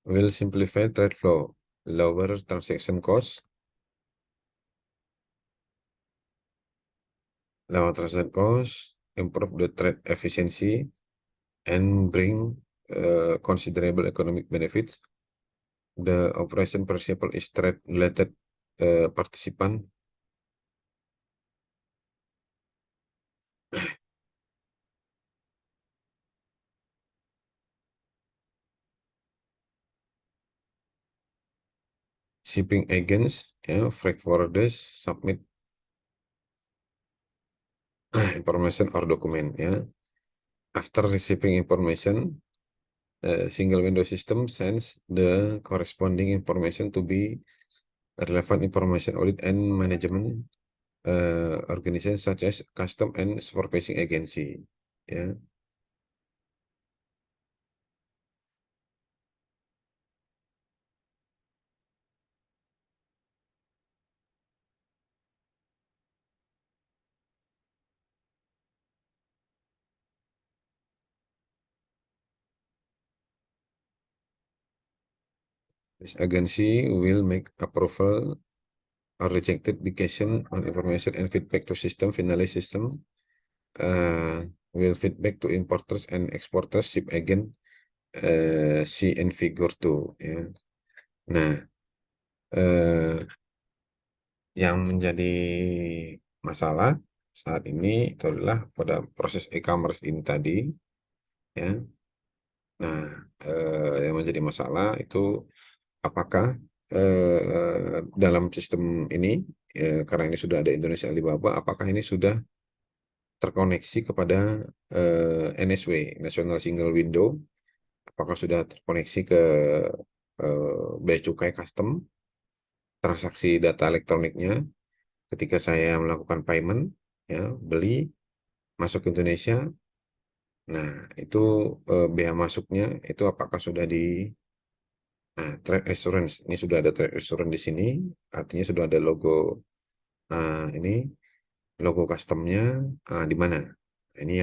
Will simplify trade flow, lower transaction cost, lower transaction cost, improve the trade efficiency, and bring considerable economic benefits. The operation principle is trade-related participant shipping agents, ya, freight forwarders submit information or document, ya. After receiving information, single window system sends the corresponding information to be relevant information audit and management organization such as custom and supervising agency, ya. This agency will make approval or rejected application on information and feedback to system. Finally, system will feedback to importers and exporters, ship agent, C and figure 2, ya. Nah, eh, yang menjadi masalah saat ini itu adalah pada proses e-commerce ini tadi, ya. Nah, yang menjadi masalah itu apakah dalam sistem ini, karena ini sudah ada Indonesia Alibaba, apakah ini sudah terkoneksi kepada NSW, National Single Window, apakah sudah terkoneksi ke Bea Cukai Custom, transaksi data elektroniknya ketika saya melakukan payment, ya, beli masuk ke Indonesia. Nah, itu bea masuknya itu apakah sudah di trade assurance, ini sudah ada trade assurance di sini, artinya sudah ada logo ini logo customnya di mana. Nah, ini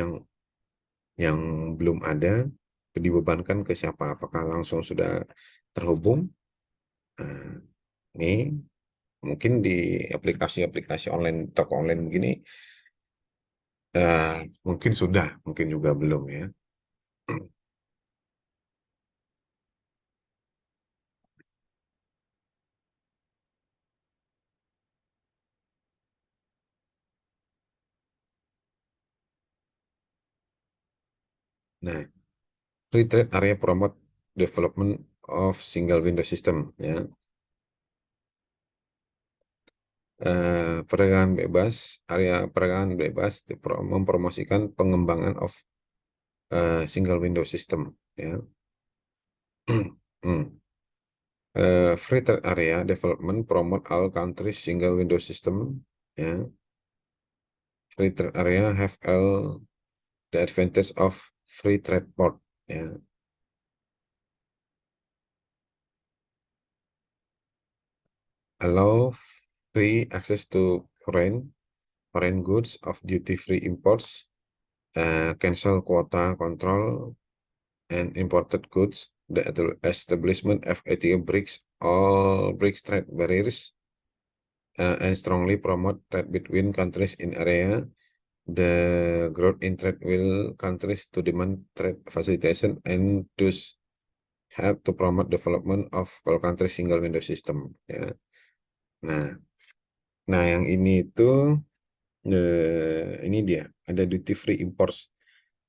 yang belum ada, dibebankan ke siapa? Apakah langsung sudah terhubung? Nah, ini mungkin di aplikasi-aplikasi online, toko online begini, mungkin sudah, mungkin juga belum, ya. Nah, free trade area promote development of single window system, ya. Perdagangan bebas, area perdagangan bebas mempromosikan pengembangan of single window system, ya. Hmm. Free trade area development promote all countries single window system, ya. Free trade area have all the advantage of free trade port, ya. Allow free access to foreign goods of duty-free imports, cancel quota control and imported goods. The establishment of FATO breaks trade barriers and strongly promote trade between countries in area. The growth in trade will countries to demand trade facilitation and thus help to promote development of all country single window system, ya. Nah, yang ini itu ini dia ada duty free imports.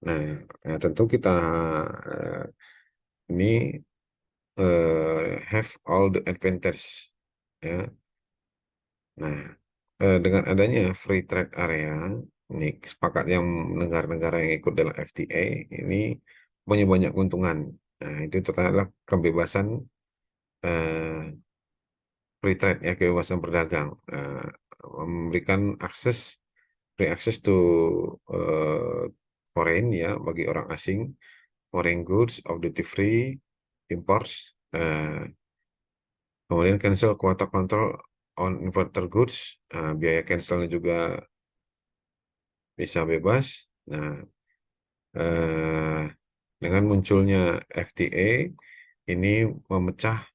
Nah, tentu kita ini have all the advantage, ya. Nah, dengan adanya free trade area, ini sepakat yang negara-negara yang ikut dalam FTA ini punya banyak keuntungan. Nah, itu adalah kebebasan free trade, ya, kebebasan berdagang, memberikan free access to foreign, ya, bagi orang asing, foreign goods of duty free imports, kemudian cancel quota control on importer goods, biaya cancelnya juga bisa bebas. Nah, dengan munculnya FTA ini memecah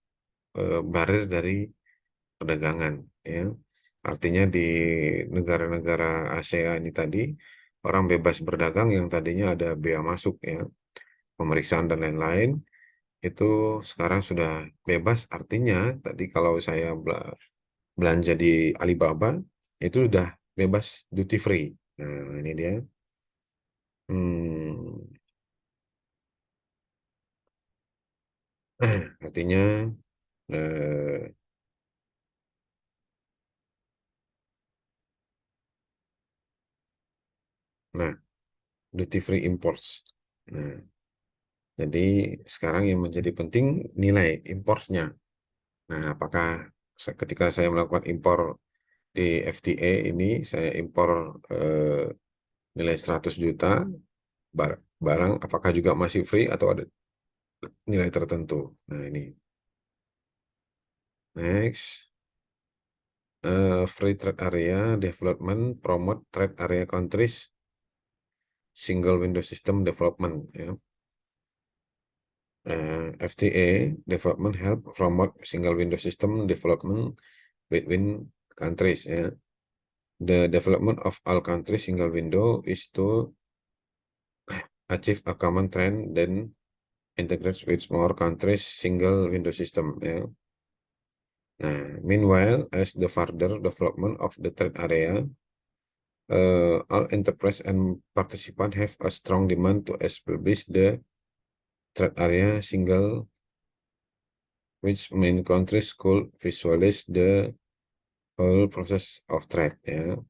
barir dari perdagangan, ya. Artinya di negara-negara ASEAN ini tadi orang bebas berdagang yang tadinya ada bea masuk ya, pemeriksaan dan lain-lain, itu sekarang sudah bebas. Artinya tadi kalau saya belanja di Alibaba itu udah bebas duty free. Nah, ini dia. Hmm, artinya eh, nah, duty free imports. Nah, jadi sekarang yang menjadi penting nilai importnya. Nah, apakah ketika saya melakukan impor di FTA ini, saya impor eh, nilai 100 juta barang, apakah juga masih free atau ada nilai tertentu? Nah, ini. Next. Free trade area development, promote trade area countries, single window system development. Ya. FTA development help promote single window system development between countries. Ya. The development of all countries single window is to achieve a common trend then integrates with more countries single window system. Ya. Nah, meanwhile, as the further development of the trade area, all enterprise and participants have a strong demand to establish the trade area single, which main countries could visualize the whole process of trade. Ya.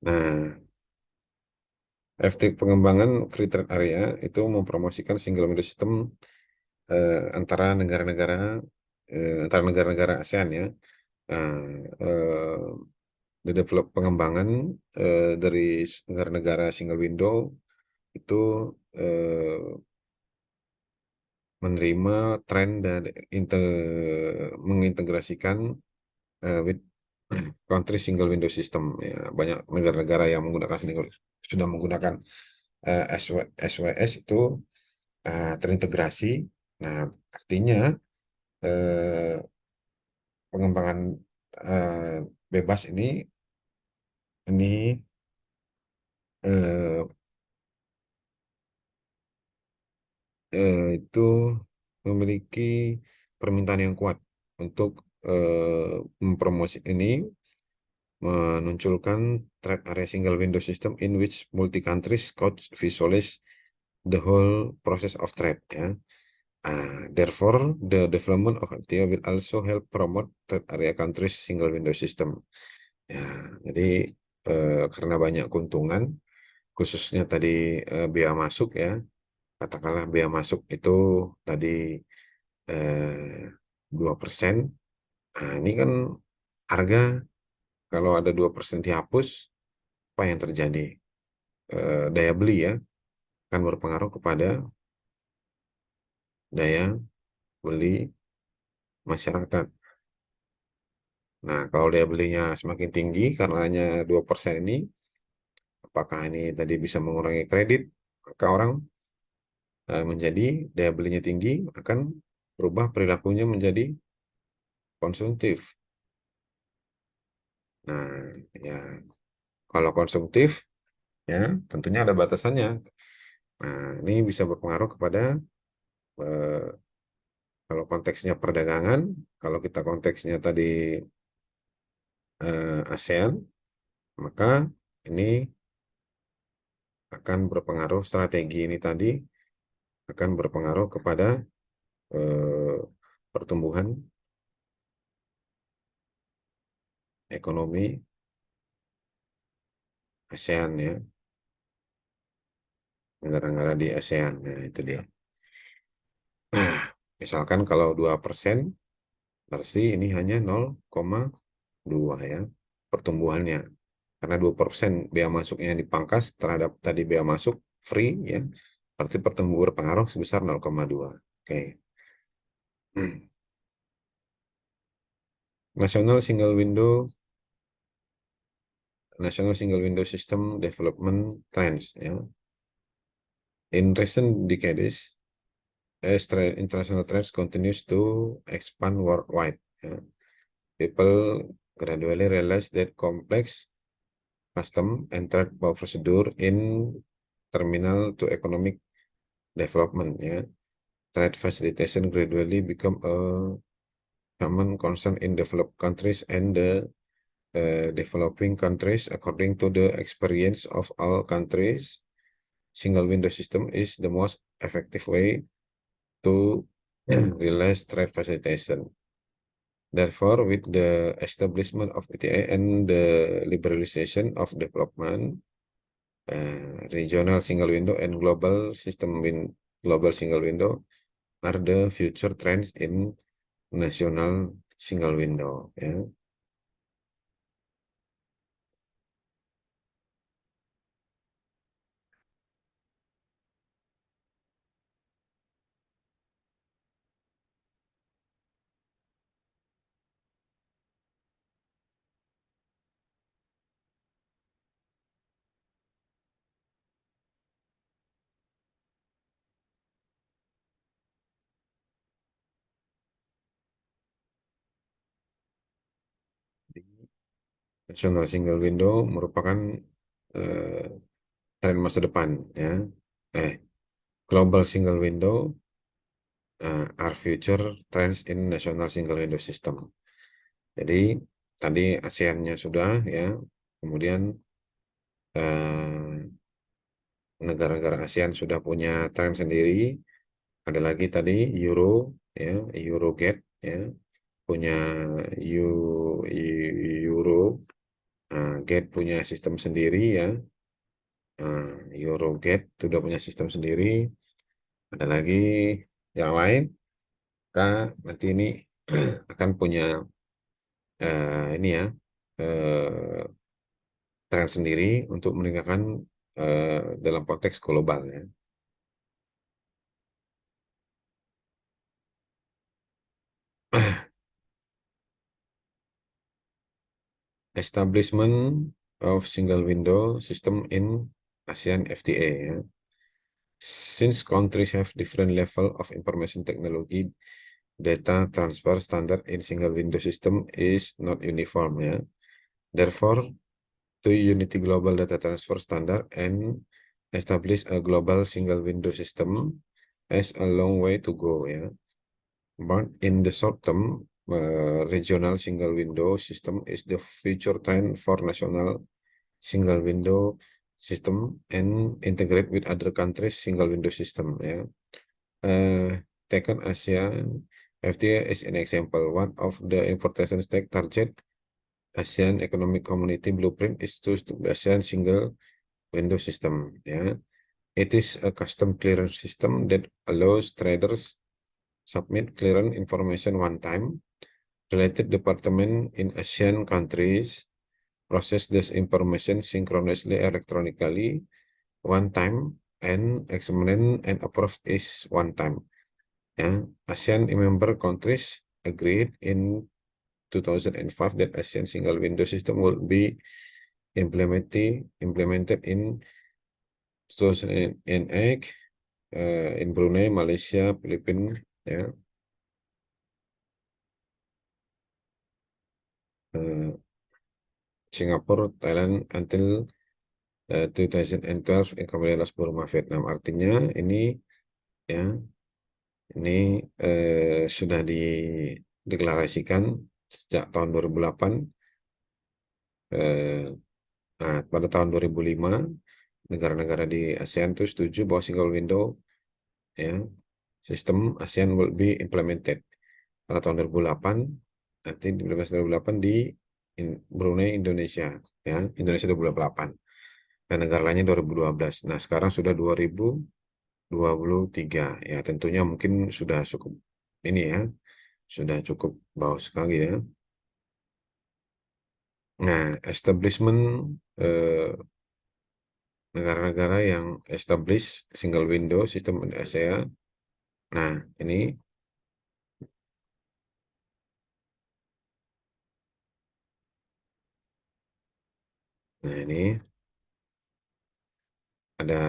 Nah, efek pengembangan free trade area itu mempromosikan single window system antara negara-negara ASEAN ya. Nah, eh, the develop pengembangan dari negara-negara single window itu eh, menerima tren dan mengintegrasikan with country single window system ya, banyak negara-negara yang sudah menggunakan SWS itu terintegrasi. Nah, artinya eh, pengembangan eh, bebas ini eh, itu memiliki permintaan yang kuat untuk mempromosi ini, menunjukkan trade area single window system in which multi countries could visualize the whole process of trade ya. Therefore, the development of FTA will also help promote trade area countries single window system. Ya, jadi karena banyak keuntungan, khususnya tadi bea masuk ya, katakanlah bea masuk itu tadi 2%. Nah, ini kan harga kalau ada 2% dihapus, apa yang terjadi? Daya beli ya, akan berpengaruh kepada daya beli masyarakat. Nah, kalau daya belinya semakin tinggi karena hanya 2% ini, apakah ini tadi bisa mengurangi kredit? Maka orang menjadi daya belinya tinggi akan berubah perilakunya menjadi konsumtif. Nah, ya kalau konsumtif ya tentunya ada batasannya. Nah, ini bisa berpengaruh kepada eh, kalau konteksnya perdagangan, kalau kita konteksnya tadi ASEAN, maka ini akan berpengaruh, strategi ini tadi akan berpengaruh kepada eh, pertumbuhan ekonomi ASEAN ya, negara-negara di ASEAN. Nah, itu dia. Nah, misalkan kalau 2%, berarti ini hanya 0,2 ya pertumbuhannya. Karena 2% bea masuknya dipangkas terhadap tadi bea masuk free ya, berarti pertumbuhan berpengaruh sebesar 0,2. Oke. National Single Window National Single Window System Development Trends ya. In recent decades, as international trends continues to expand worldwide. Ya. People gradually realize that complex custom and trade procedure in terminal to economic development. Ya. Trade facilitation gradually become a common concern in developed countries and the developing countries. According to the experience of all countries, single window system is the most effective way to realize trade facilitation. Therefore, with the establishment of ETA and the liberalization of development, regional single window and global single window are the future trends in national single window. Ya. National single window merupakan eh, tren masa depan, ya. Eh, Global single window are future trends in national single window system. Jadi tadi ASEAN-nya sudah, ya. Kemudian eh, negara-negara ASEAN sudah punya tren sendiri. Ada lagi tadi Euro, ya, Eurogate, ya, punya Euro, Gate punya sistem sendiri, ya. Eurogate sudah punya sistem sendiri. Ada lagi yang lain, nanti ini akan punya ini ya, eh, tren sendiri untuk meningkatkan dalam konteks global, ya. Establishment of single window system in ASEAN FTA, ya. Since countries have different level of information technology, data transfer standard in single window system is not uniform, ya. Therefore, to unity global data transfer standard and establish a global single window system has a long way to go, ya. But in the short term, regional single window system is the future trend for national single window system and integrate with other countries single window system. Yeah. Taken ASEAN FTA is an example. One of the important stake target ASEAN Economic Community Blueprint is to the ASEAN single window system. Yeah. It is a custom clearance system that allows traders submit clearance information one time. Related department in ASEAN countries process this information synchronously electronically one time and examine and approve is one time. Yeah. ASEAN member countries agreed in 2005 that ASEAN single window system will be implemented in 2008 in Brunei, Malaysia, Philippines, ya, uh, Singapura, Thailand until 2012 in Kemudian Burma, Vietnam. Artinya ini, ya, ini sudah dideklarasikan sejak tahun 2008. eh, Nah, pada tahun 2005 negara-negara di ASEAN itu setuju bahwa single window, ya, sistem ASEAN will be implemented. Pada tahun 2008, nanti di 2008 di Brunei, Indonesia, ya, Indonesia 2008 dan negara lainnya 2012. Nah, sekarang sudah 2023, ya, tentunya mungkin sudah cukup ini, ya, sudah cukup bagus sekali, ya. Nah, establishment negara-negara yang establish single window sistem di ASEAN. Nah, ini, ini ada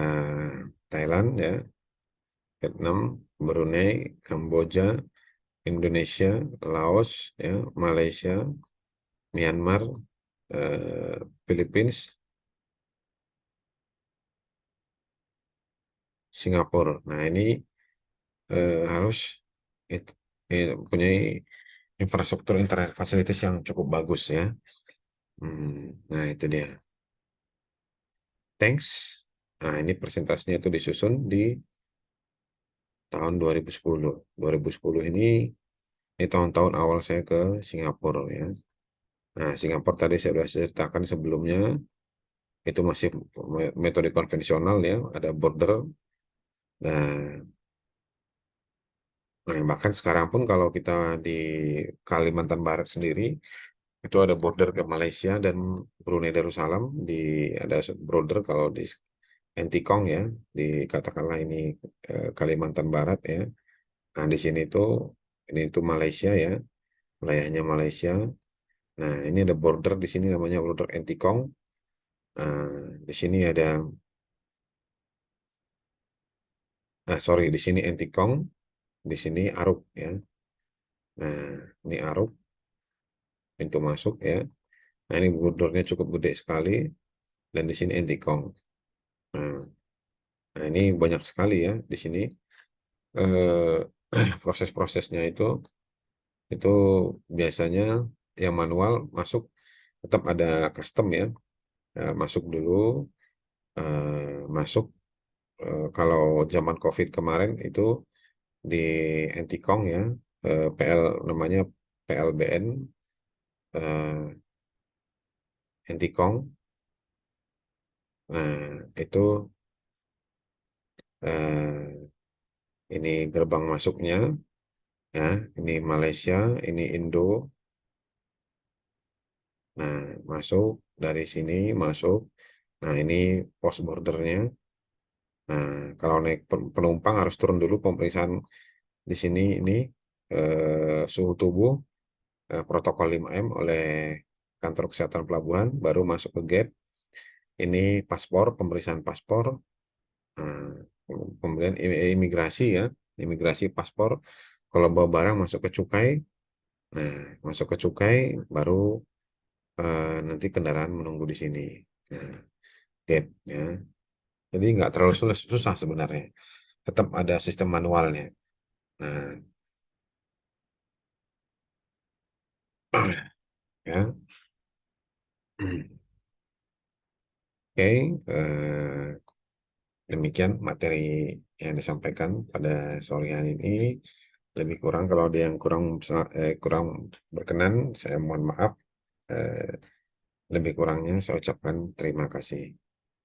Thailand, ya, Vietnam, Brunei, Kamboja, Indonesia, Laos, ya, Malaysia, Myanmar, Philippines, Singapura. Nah, ini harus mempunyai infrastruktur internet fasilitas yang cukup bagus ya. Nah, itu dia. Thanks. Nah, ini persentasenya itu disusun di tahun 2010. 2010 ini tahun-tahun awal saya ke Singapura ya. Nah, Singapura tadi saya sudah ceritakan sebelumnya, itu masih metode konvensional ya, ada border. Nah, bahkan sekarang pun kalau kita di Kalimantan Barat sendiri, itu ada border ke Malaysia dan Brunei Darussalam, ada border kalau di Entikong ya, katakanlah ini Kalimantan Barat ya. Nah, di sini tuh ini itu Malaysia ya, wilayahnya Malaysia. Nah, ini ada border di sini namanya border Entikong. Di sini ada, sorry, di sini Entikong, di sini Aruk ya. Nah, ini Aruk, pintu masuk ya. Nah, ini bordernya cukup gede sekali, dan di sini Entikong. Nah, ini banyak sekali ya di sini eh, proses-prosesnya itu biasanya yang manual masuk tetap ada custom ya. Masuk dulu, masuk kalau zaman COVID kemarin itu di Entikong ya, namanya PLBN eh, Entikong. Nah, itu eh, ini gerbang masuknya ya, ini Malaysia, ini Indo. Nah, masuk dari sini masuk. Nah, ini pos bordernya. Nah, kalau naik penumpang harus turun dulu pemeriksaan di sini ini suhu tubuh, protokol 5M oleh kantor kesehatan pelabuhan, baru masuk ke gate. Ini paspor, pemeriksaan paspor, nah, kemudian imigrasi ya, imigrasi paspor. Kalau bawa barang masuk ke cukai. Nah, masuk ke cukai baru nanti kendaraan menunggu di sini. Nah, gate ya. Jadi nggak terlalu susah sebenarnya. Tetap ada sistem manualnya. Nah, ya. Oke, demikian materi yang disampaikan pada sore hari ini. Lebih kurang kalau ada yang kurang berkenan, saya mohon maaf. Eh, Lebih kurangnya saya ucapkan terima kasih.